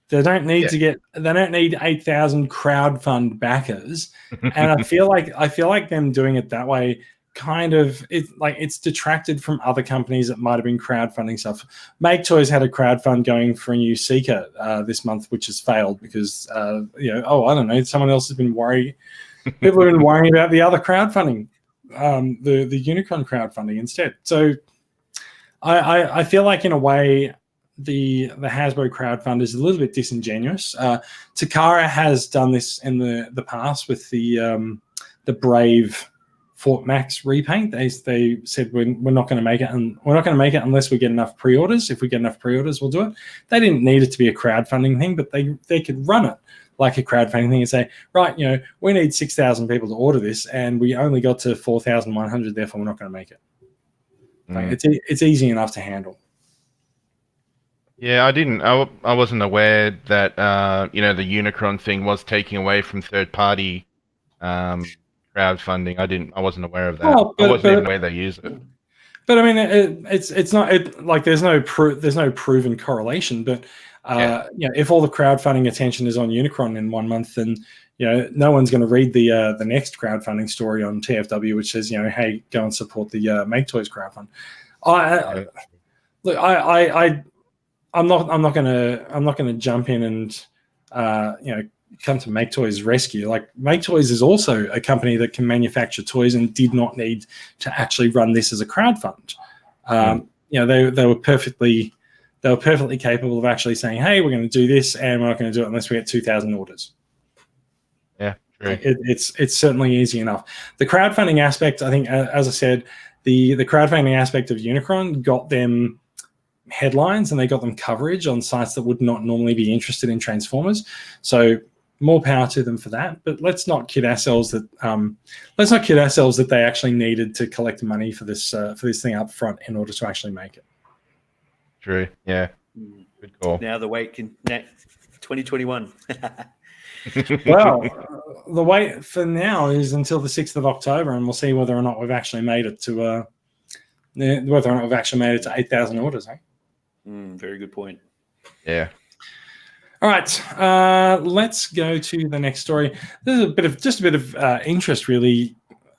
They don't need to get. They don't need 8,000 crowdfund backers, and I feel like them doing it that way kind of it's detracted from other companies that might have been crowdfunding stuff. Make Toys had a crowdfund going for a new Seeker this month, which has failed because I don't know, someone else has been worried. People have been worrying about the other crowdfunding, the Unicron crowdfunding instead. So I feel like in a way the Hasbro crowdfund is a little bit disingenuous. Takara has done this in the past with the Brave Fort Max repaint. They said we're not going to make it, and we're not going to make it unless we get enough pre-orders. If we get enough pre-orders, we'll do it. They didn't need it to be a crowdfunding thing, but they could run it like a crowdfunding thing and say, right, we need 6,000 people to order this, and we only got to 4,100, therefore we're not going to make it. It's easy enough to handle. Yeah, I wasn't aware that the Unicron thing was taking away from third party crowdfunding. I wasn't aware of that. I wasn't even aware they use it. But I mean, it's not like there's no proven correlation. But if all the crowdfunding attention is on Unicron in 1 month, then no one's going to read the next crowdfunding story on TFW, which says hey, go and support the Make Toys crowdfund. I'm not gonna jump in and come to Make Toys' rescue. Like, Make Toys is also a company that can manufacture toys and did not need to actually run this as a crowdfund. They were perfectly capable of actually saying, hey, we're going to do this, and we're not going to do it unless we get 2,000 orders. Yeah, true. It's certainly easy enough. The crowdfunding aspect, I think, as I said, the crowdfunding aspect of Unicron got them headlines and they got them coverage on sites that would not normally be interested in Transformers. So more power to them for that. But let's not kid ourselves that they actually needed to collect money for this thing up front in order to actually make it. True. Yeah. Good call. Now the wait can 2021. Well, the wait for now is until the 6th of October, and we'll see whether or not we've actually made it to 8,000 orders. Very good point. Yeah. All right, let's go to the next story. There's a bit of interest, really.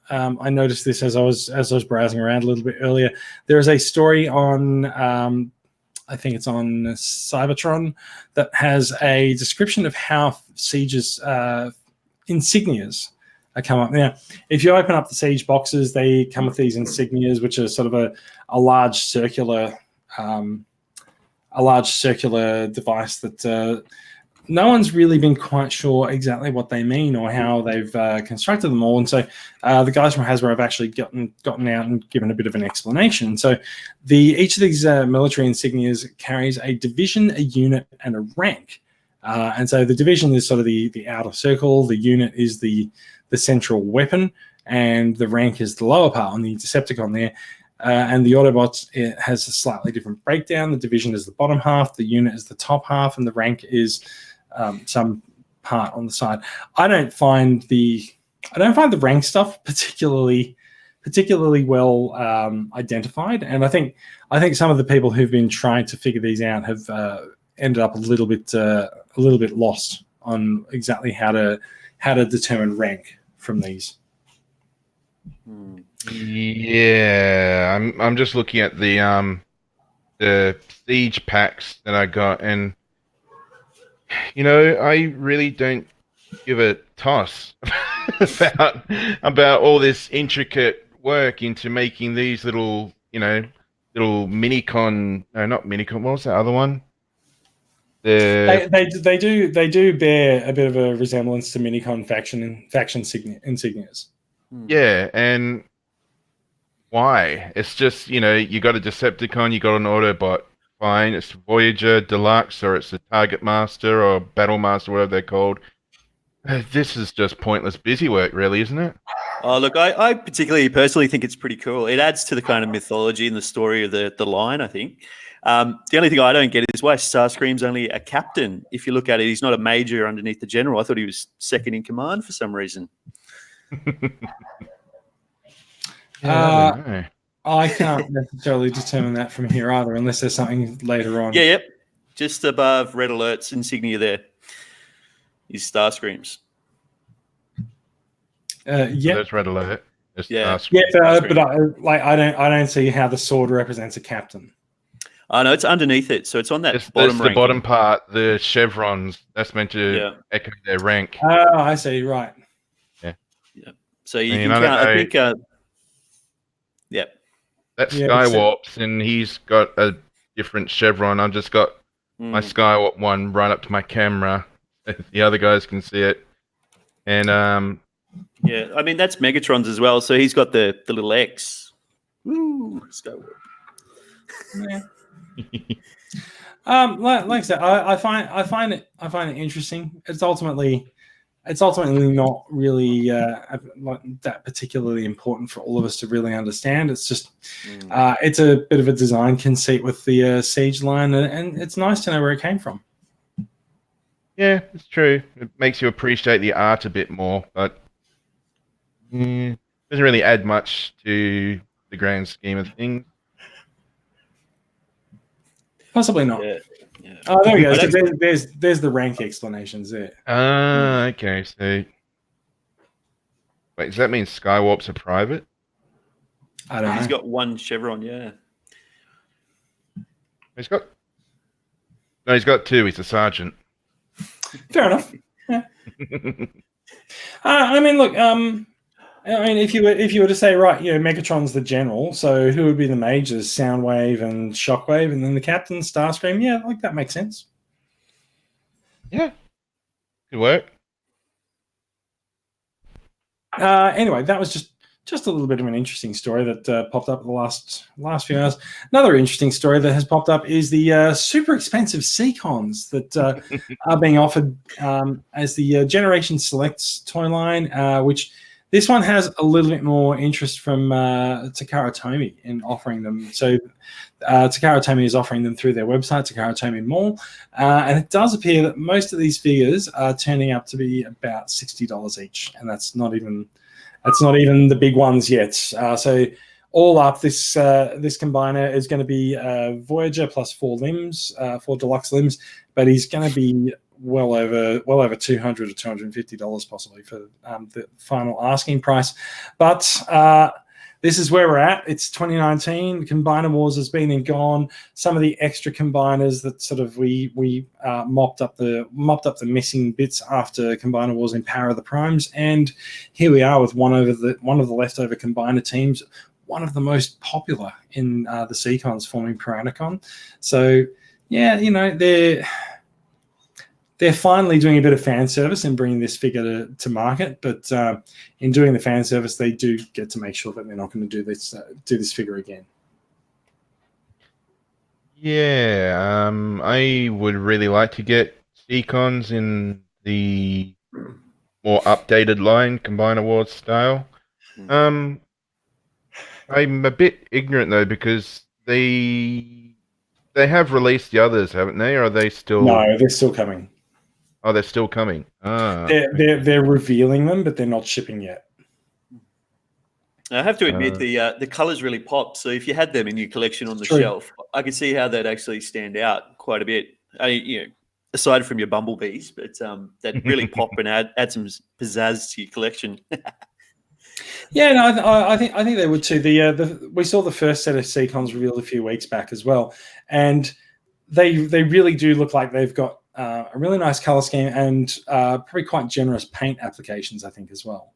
I noticed this as I was browsing around a little bit earlier. There is a story on, I think it's on Cybertron, that has a description of how Siege's insignias come up. Now, if you open up the Siege boxes, they come with these insignias, which are sort of a large circular device that no one's really been quite sure exactly what they mean or how they've constructed them all. And so the guys from Hasbro have actually gotten out and given a bit of an explanation. So each of these military insignias carries a division, a unit, and a rank. And so the division is sort of the outer circle, the unit is the central weapon, and the rank is the lower part on the Decepticon there. And the Autobots, it has a slightly different breakdown. The division is the bottom half, the unit is the top half, and the rank is some part on the side. I don't find the rank stuff particularly well identified, and I think some of the people who've been trying to figure these out have ended up a little bit lost on exactly how to determine rank from these. Yeah, I'm just looking at the Siege packs that I got, and I really don't give a toss. about all this intricate work into making these little, little minicon. No, not minicon. What was that other one? They do bear a bit of a resemblance to Minicon faction insignias. Yeah, and why? It's just, you got a Decepticon, you got an Autobot. Fine, it's Voyager Deluxe, or it's the Target Master or Battle Master, whatever they're called. This is just pointless busy work, really, isn't it? Oh, look, I personally think it's pretty cool. It adds to the kind of mythology and the story of the line, I think. The only thing I don't get is why Starscream's only a captain. If you look at it, he's not a major underneath the general. I thought he was second in command for some reason. I don't know. I can't necessarily determine that from here either, unless there's something later on. Yeah, yep. Just above Red Alert's insignia there is Starscream's. Yeah, That's Red Alert. It's Yeah. Starscream. but I don't see how the sword represents a captain. Oh, no, it's underneath it. So it's on that It's bottom the rank. bottom part, the chevrons. That's meant to Yeah. echo their rank. Oh, I see. Right. So you I mean, can I count, don't I think, yeah. That's Yeah, but Skywarp's, and he's got a different chevron. I've just got my Skywarp one right up to my camera. The other guys can see it. And Yeah, I mean, that's Megatron's as well. So he's got the little X. Woo, Skywalker. Yeah. Like I said, I find it interesting. It's ultimately not really that particularly important for all of us to really understand. It's just it's a bit of a design conceit with the Siege line, and it's nice to know where it came from. yeah, it's true. It makes you appreciate the art a bit more, but doesn't really add much to the grand scheme of things. Possibly not. Yeah. Oh, there we go. I So don't- there's the rank explanations there. Ah, okay. So, wait, does that mean Skywarp's a private? I don't know. He's got one chevron, yeah. He's got. No, he's got two. He's a sergeant. Fair enough. Yeah. I mean, look. I mean, if you were to say, right, Megatron's the general, so who would be the majors? Soundwave and Shockwave, and then the captain, Starscream. Yeah, like that makes sense. Yeah, good work. Anyway, that was just a little bit of an interesting story that popped up the last few hours. Another interesting story that has popped up is the super expensive Seacons that are being offered as the Generation Selects toy line, which this one has a little bit more interest from Takara Tomy in offering them. So Takara Tomy is offering them through their website, Takara Tomy Mall, and it does appear that most of these figures are turning up to be about $60 each, and that's not even the big ones yet. So all up, this combiner is going to be Voyager plus 4 limbs, 4 deluxe limbs, but he's going to be well over $200 or $250 possibly for the final asking price. But this is where we're at. It's 2019. Combiner Wars has been and gone. Some of the extra combiners that sort of we mopped up the missing bits after Combiner Wars in Power of the Primes, and here we are with one of the leftover combiner teams, one of the most popular in the Seacons forming Piranacon. So yeah, they're finally doing a bit of fan service and bringing this figure to market, but in doing the fan service, they do get to make sure that they're not going to do this figure again. Yeah, I would really like to get Seacons in the more updated line, Combiner Wars style. I'm a bit ignorant though, because they have released the others, haven't they? Or are they still? No, they're still coming. Oh, they're still coming. Ah, They're revealing them, but they're not shipping yet. I have to admit the colors really pop. So if you had them in your collection on the True. shelf, I could see how they'd actually stand out quite a bit. Aside from your bumblebees, but that really pop and add some pizzazz to your collection. Yeah, no, I think they would too. We saw the first set of Seacons revealed a few weeks back as well, and they really do look like they've got a really nice color scheme and probably quite generous paint applications, I think, as well.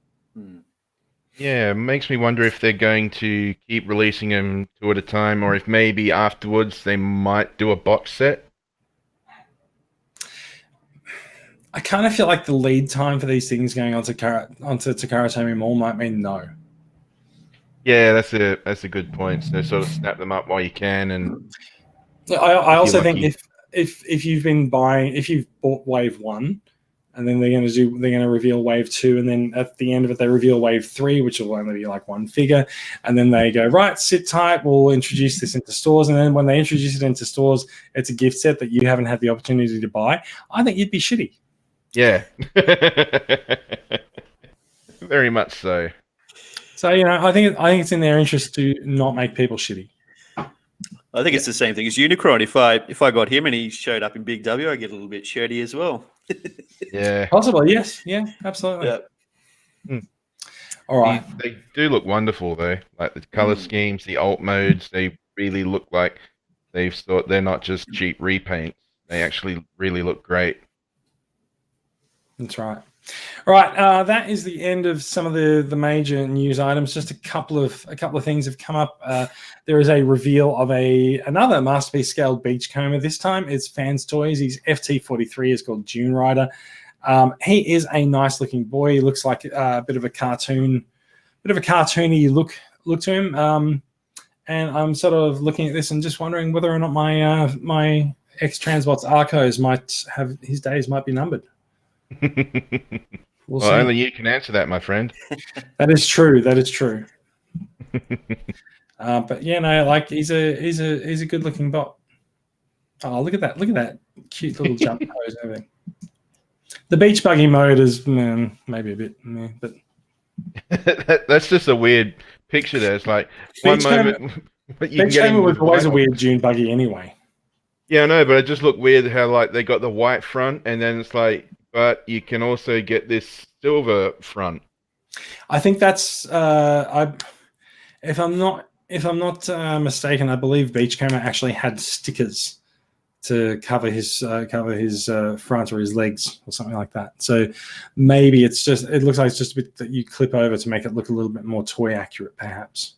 Yeah, it makes me wonder if they're going to keep releasing them two at a time, or if maybe afterwards they might do a box set. I kind of feel like the lead time for these things going onto Takara Tomy Mall might mean no. Yeah, that's a good point. So sort of snap them up while you can, and I if also you're think lucky. if you've bought Wave 1, and then they're going to reveal Wave 2, and then at the end of it they reveal Wave 3, which will only be like one figure, and then they go, right, sit tight, we'll introduce this into stores, and then when they introduce it into stores, it's a gift set that you haven't had the opportunity to buy. I think you'd be shitty. Yeah, very much so. So I think it's in their interest to not make people shitty. I think it's the same thing as Unicron. If I got him and he showed up in Big W, I get a little bit shirty as well. Yeah, Possibly, yes, yeah, absolutely. Yeah. All right. they do look wonderful though. Like the color schemes, the alt modes, they really look like they're not just cheap repaints. They actually really look great. That's right. All right, that is the end of some of the major news items. Just a couple of things have come up. There is a reveal of another Masterpiece scaled Beachcomber. This time it's Fans Toys. He's FT43. Is called Dune Rider. He is a nice looking boy. He looks like a bit of a cartoony look to him. And I'm sort of looking at this and just wondering whether or not my ex-Transbots Arcos might have his days might be numbered. We'll see. Only you can answer that, my friend. That is true. But yeah, no, like he's a good looking bot. Oh, look at that cute little jump pose and everything. The beach buggy mode is maybe a bit, but That's just a weird picture. There, it's like one moment. Beachcomber was always a weird Dune buggy anyway. Yeah, I know, but it just looked weird how like they got the white front, and then it's like, but you can also get this silver front. I think that's if I'm not mistaken, I believe Beachcomber actually had stickers to cover his front or his legs or something like that. So maybe it looks like it's just a bit that you clip over to make it look a little bit more toy accurate, perhaps.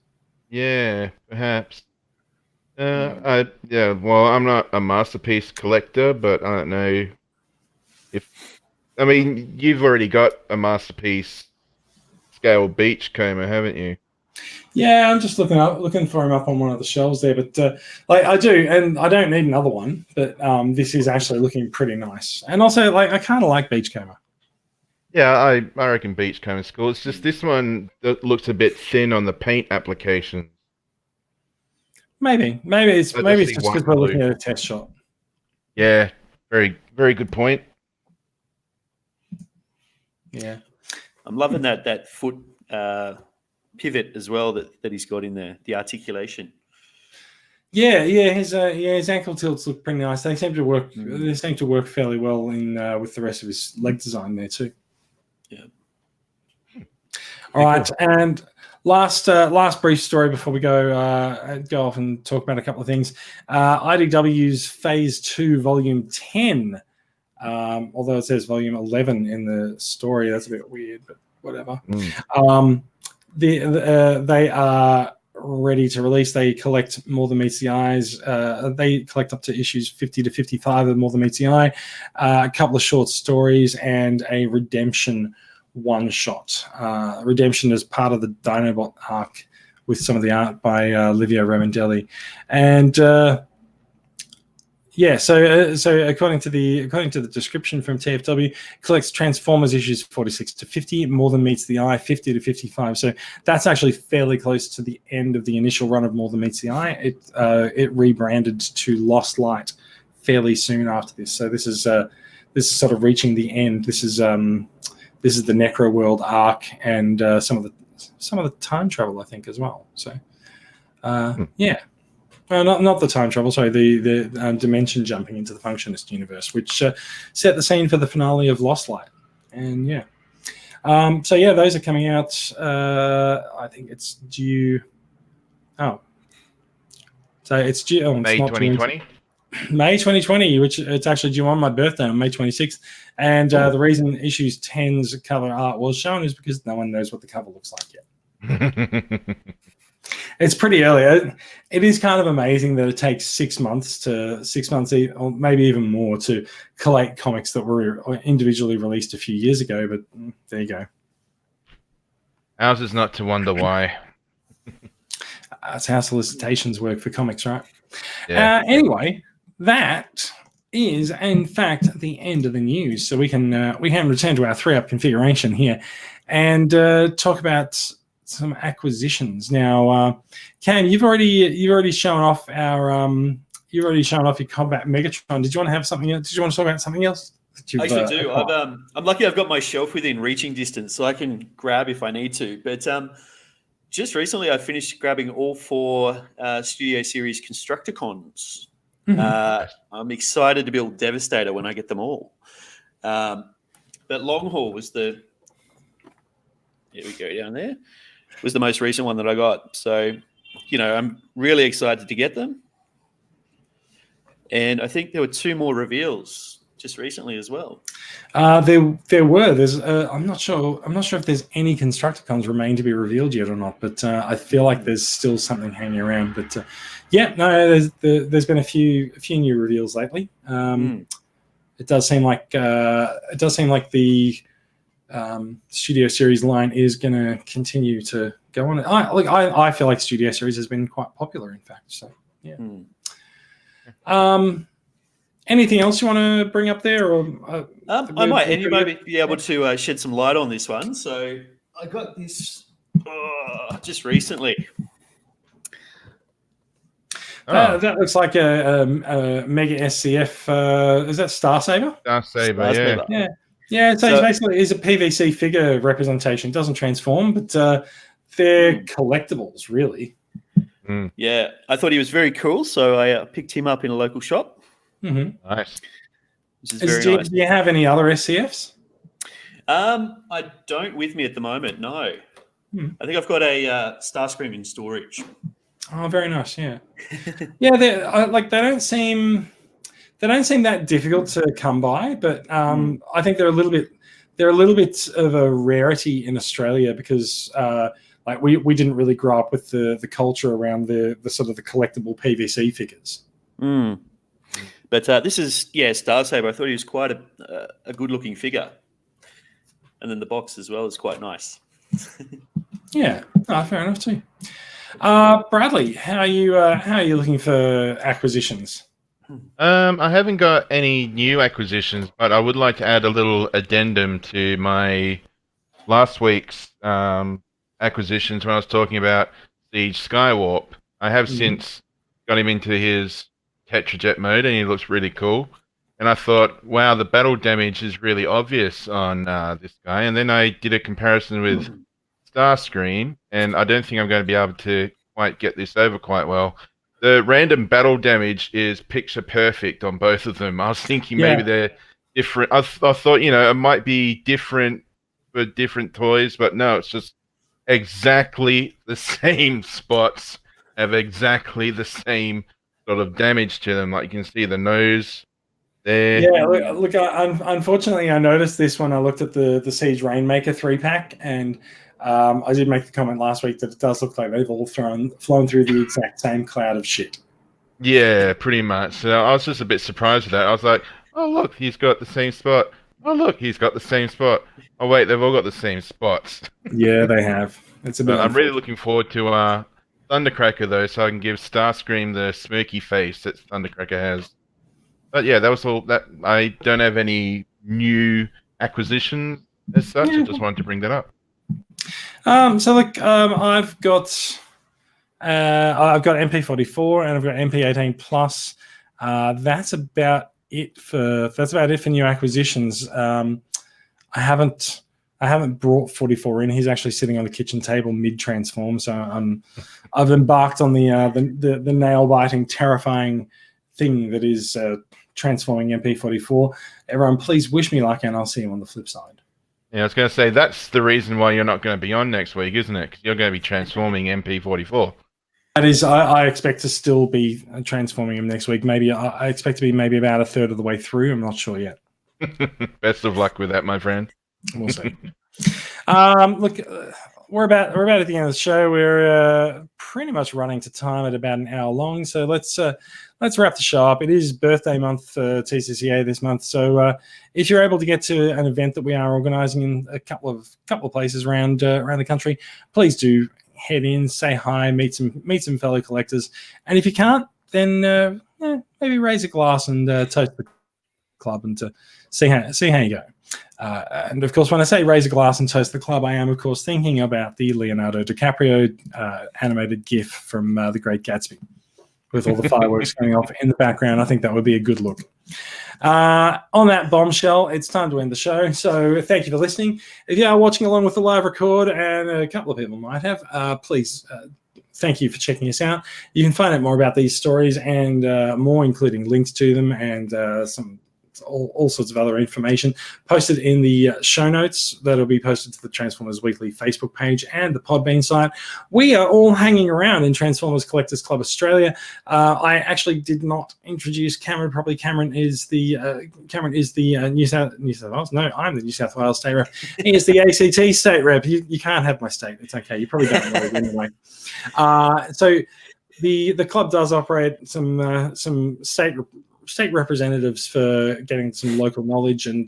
Yeah, perhaps. Well, I'm not a Masterpiece collector, but I don't know you've already got a Masterpiece scale Beachcomber, haven't you? Yeah, I'm just looking for him up on one of the shelves there, but I do, and I don't need another one. But this is actually looking pretty nice, and also I kind of like Beachcomber. Yeah, I reckon Beachcomber's cool. It's just this one that looks a bit thin on the paint application. Maybe it's just because we're looking at a test shot. Yeah, very very good point. Yeah, I'm loving that foot pivot as well that he's got in there. The articulation. Yeah, his ankle tilts look pretty nice. They seem to work. They seem to work fairly well in with the rest of his leg design there too. Yeah. All right, and last brief story before we go off and talk about a couple of things. IDW's Phase 2 Volume 10, although it says Volume 11 in the story, that's a bit weird, but whatever. They are ready to release. They collect More Than Meets the Eyes. They collect up to issues 50 to 55 of More Than Meets the Eye, a couple of short stories, and a Redemption one-shot. Redemption is part of the Dinobot arc with some of the art by Livio Ramondelli. And so according to the description from TFW, collects Transformers issues 46 to 50, More Than Meets the Eye 50 to 55. So that's actually fairly close to the end of the initial run of More Than Meets the Eye. It rebranded to Lost Light fairly soon after this. So this is sort of reaching the end. This is the Necro World arc and some of the time travel, I think, as well. So yeah. Not the time travel, sorry, the dimension jumping into the Functionist universe, which set the scene for the finale of Lost Light. And yeah. Those are coming out. I think it's due. Oh. So it's due. May 2020? May 2020, which it's actually due on my birthday on May 26th. And the reason issues 10's cover art was shown is because no one knows what the cover looks like yet. It's pretty early. It is kind of amazing that it takes 6 months or maybe even more to collate comics that were individually released a few years ago. But there you go. Ours is not to wonder why. That's how solicitations work for comics, right? Yeah. Anyway, that is in fact the end of the news. So we can return to our 3-up configuration here and talk about some acquisitions. Now, Cam, you've already shown off your Combat Megatron. Did you want to have something else? Did you want to talk about something else? I actually do. I'm lucky I've got my shelf within reaching distance, so I can grab if I need to. But just recently, I finished grabbing all 4 Studio Series Constructicons. I'm excited to build Devastator when I get them all. But Long Haul was here we go down there, was the most recent one that I got. So, I'm really excited to get them. And I think there were 2 more reveals just recently as well. There were. There's. I'm not sure if there's any Constructicons remain to be revealed yet or not. But I feel like there's still something hanging around. But there's been a few new reveals lately. It does seem like the Studio Series line is going to continue to go on. I feel like Studio Series has been quite popular, in fact. So yeah. Anything else you want to bring up there? Or I might. And you might be able to shed some light on this one. So I got this just recently. That looks like a Mega SCF. Is that Star Saber? Star Saber, yeah. Yeah, so basically it's a PVC figure representation. It doesn't transform, but they're collectibles, really. Yeah, I thought he was very cool, so I picked him up in a local shop. Nice. Which is very nice. Do you have any other SCFs? I don't with me at the moment, no. I think I've got a Starscream in storage. Oh, very nice, yeah. Yeah, they don't seem that difficult to come by, but I think they're a little bit of a rarity in Australia because we didn't really grow up with the culture around the sort of the collectible PVC figures. But this is Star Saber. I thought he was quite a good looking figure, and then the box as well is quite nice. Yeah, fair enough too. Bradley, how are you looking for acquisitions? I haven't got any new acquisitions, but I would like to add a little addendum to my last week's acquisitions when I was talking about Siege Skywarp. I have since got him into his Tetrajet mode, and he looks really cool. And I thought, wow, the battle damage is really obvious on this guy. And then I did a comparison with Starscream, and I don't think I'm going to be able to quite get this over quite well. The random battle damage is picture perfect on both of them. I was thinking maybe they're different. I thought, it might be different for different toys, but no, it's just exactly the same spots have exactly the same sort of damage to them. Like you can see the nose there. Yeah, look unfortunately, I noticed this when I looked at the Siege Rainmaker 3-pack, and I did make the comment last week that it does look like they've all flown through the exact same cloud of shit. Yeah, pretty much. So I was just a bit surprised with that. I was like, oh, look, he's got the same spot. Oh, look, he's got the same spot. Oh, wait, they've all got the same spots. Yeah, they have. It's a bit. I'm really looking forward to Thundercracker, though, so I can give Starscream the smirky face that Thundercracker has. But yeah, that was all. That I don't have any new acquisitions as such. I just wanted to bring that up. So look, I've got MP44 and I've got MP18 Plus. That's about it for new acquisitions. I haven't brought 44 in. He's actually sitting on the kitchen table mid transform. So I've embarked on the nail biting, terrifying thing that is transforming MP44. Everyone, please wish me luck, and I'll see you on the flip side. Yeah, I was going to say, that's the reason why you're not going to be on next week, isn't it? Because you're going to be transforming MP44. That is, I expect to still be transforming him next week. Maybe I expect to be maybe about a third of the way through. I'm not sure yet. Best of luck with that, my friend. We'll see. Look, we're about at the end of the show. We're pretty much running to time at about an hour long. So let's wrap the show up. It is birthday month for TCCA this month. So if you're able to get to an event that we are organising in a couple of places around the country, please do head in, say hi, meet some fellow collectors. And if you can't, then maybe raise a glass and toast the club and to see how you go. And of course, when I say raise a glass and toast the club, I am of course thinking about the Leonardo DiCaprio animated GIF from The Great Gatsby, with all the fireworks going off in the background. I think that would be a good look. On that bombshell, it's time to end the show. So thank you for listening. If you are watching along with the live record, and a couple of people might have, please. Thank you for checking us out. You can find out more about these stories and more, including links to them and all sorts of other information posted in the show notes that'll be posted to the Transformers Weekly Facebook page and the Podbean site. We are all hanging around in Transformers Collectors Club Australia. I actually did not introduce Cameron properly. Cameron is the New South Wales. No, I'm the New South Wales state rep. He is the ACT state rep. You can't have my state. It's okay. You probably don't know it anyway. So the club does operate some state representatives for getting some local knowledge and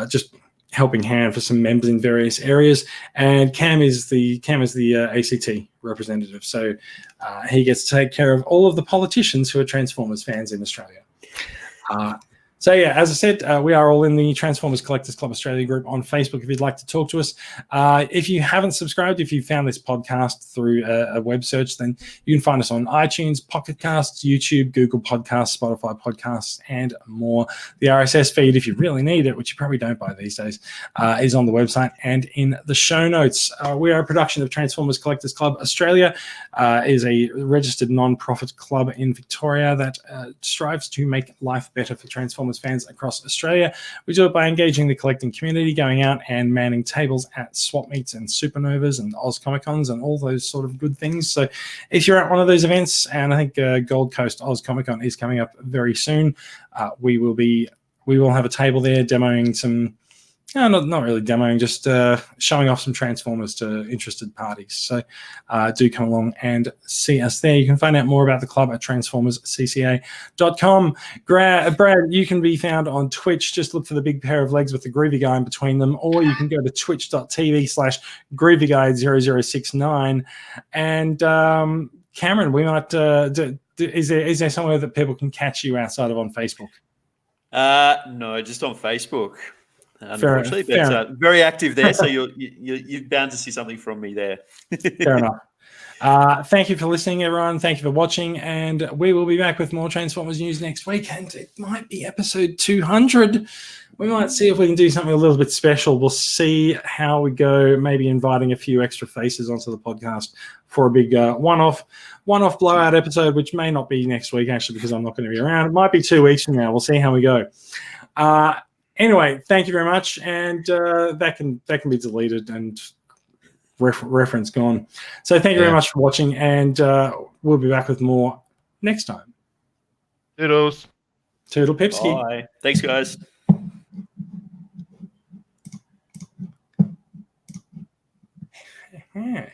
just helping hand for some members in various areas. And Cam is the ACT representative, so he gets to take care of all of the politicians who are Transformers fans in Australia. So yeah, as I said, we are all in the Transformers Collectors Club Australia group on Facebook if you'd like to talk to us. If you haven't subscribed, if you found this podcast through a web search, then you can find us on iTunes, Pocket Casts, YouTube, Google Podcasts, Spotify Podcasts, and more. The RSS feed, if you really need it, which you probably don't buy these days, is on the website and in the show notes. We are a production of Transformers Collectors Club Australia. Is a registered non-profit club in Victoria that strives to make life better for Transformers fans across Australia. We do it by engaging the collecting community, going out and manning tables at swap meets and supernovas and Oz Comic Cons and all those sort of good things. So if you're at one of those events, and I think Gold Coast Oz Comic Con is coming up very soon, we will have a table there demoing some. Not really demoing, just showing off some Transformers to interested parties. So do come along and see us there. You can find out more about the club at transformerscca.com. Brad, you can be found on Twitch. Just look for the big pair of legs with the groovy guy in between them, or you can go to twitch.tv/groovyguy0069. And Cameron, we might is there somewhere that people can catch you outside of on Facebook? No, just on Facebook. Unfortunately, but very active there, so you're bound to see something from me there. Fair enough. Thank you for listening, everyone. Thank you for watching, and we will be back with more Transformers news next week, and it might be episode 200. We might see if we can do something a little bit special. We'll see how we go, maybe inviting a few extra faces onto the podcast for a big one-off blowout episode, which may not be next week, actually, because I'm not going to be around. It might be 2 weeks from now. We'll see how we go. Anyway, thank you very much, and that can be deleted and reference gone. So thank you very much for watching, and we'll be back with more next time. Toodles. Toodle Pipski. Bye. Thanks, guys. Yeah.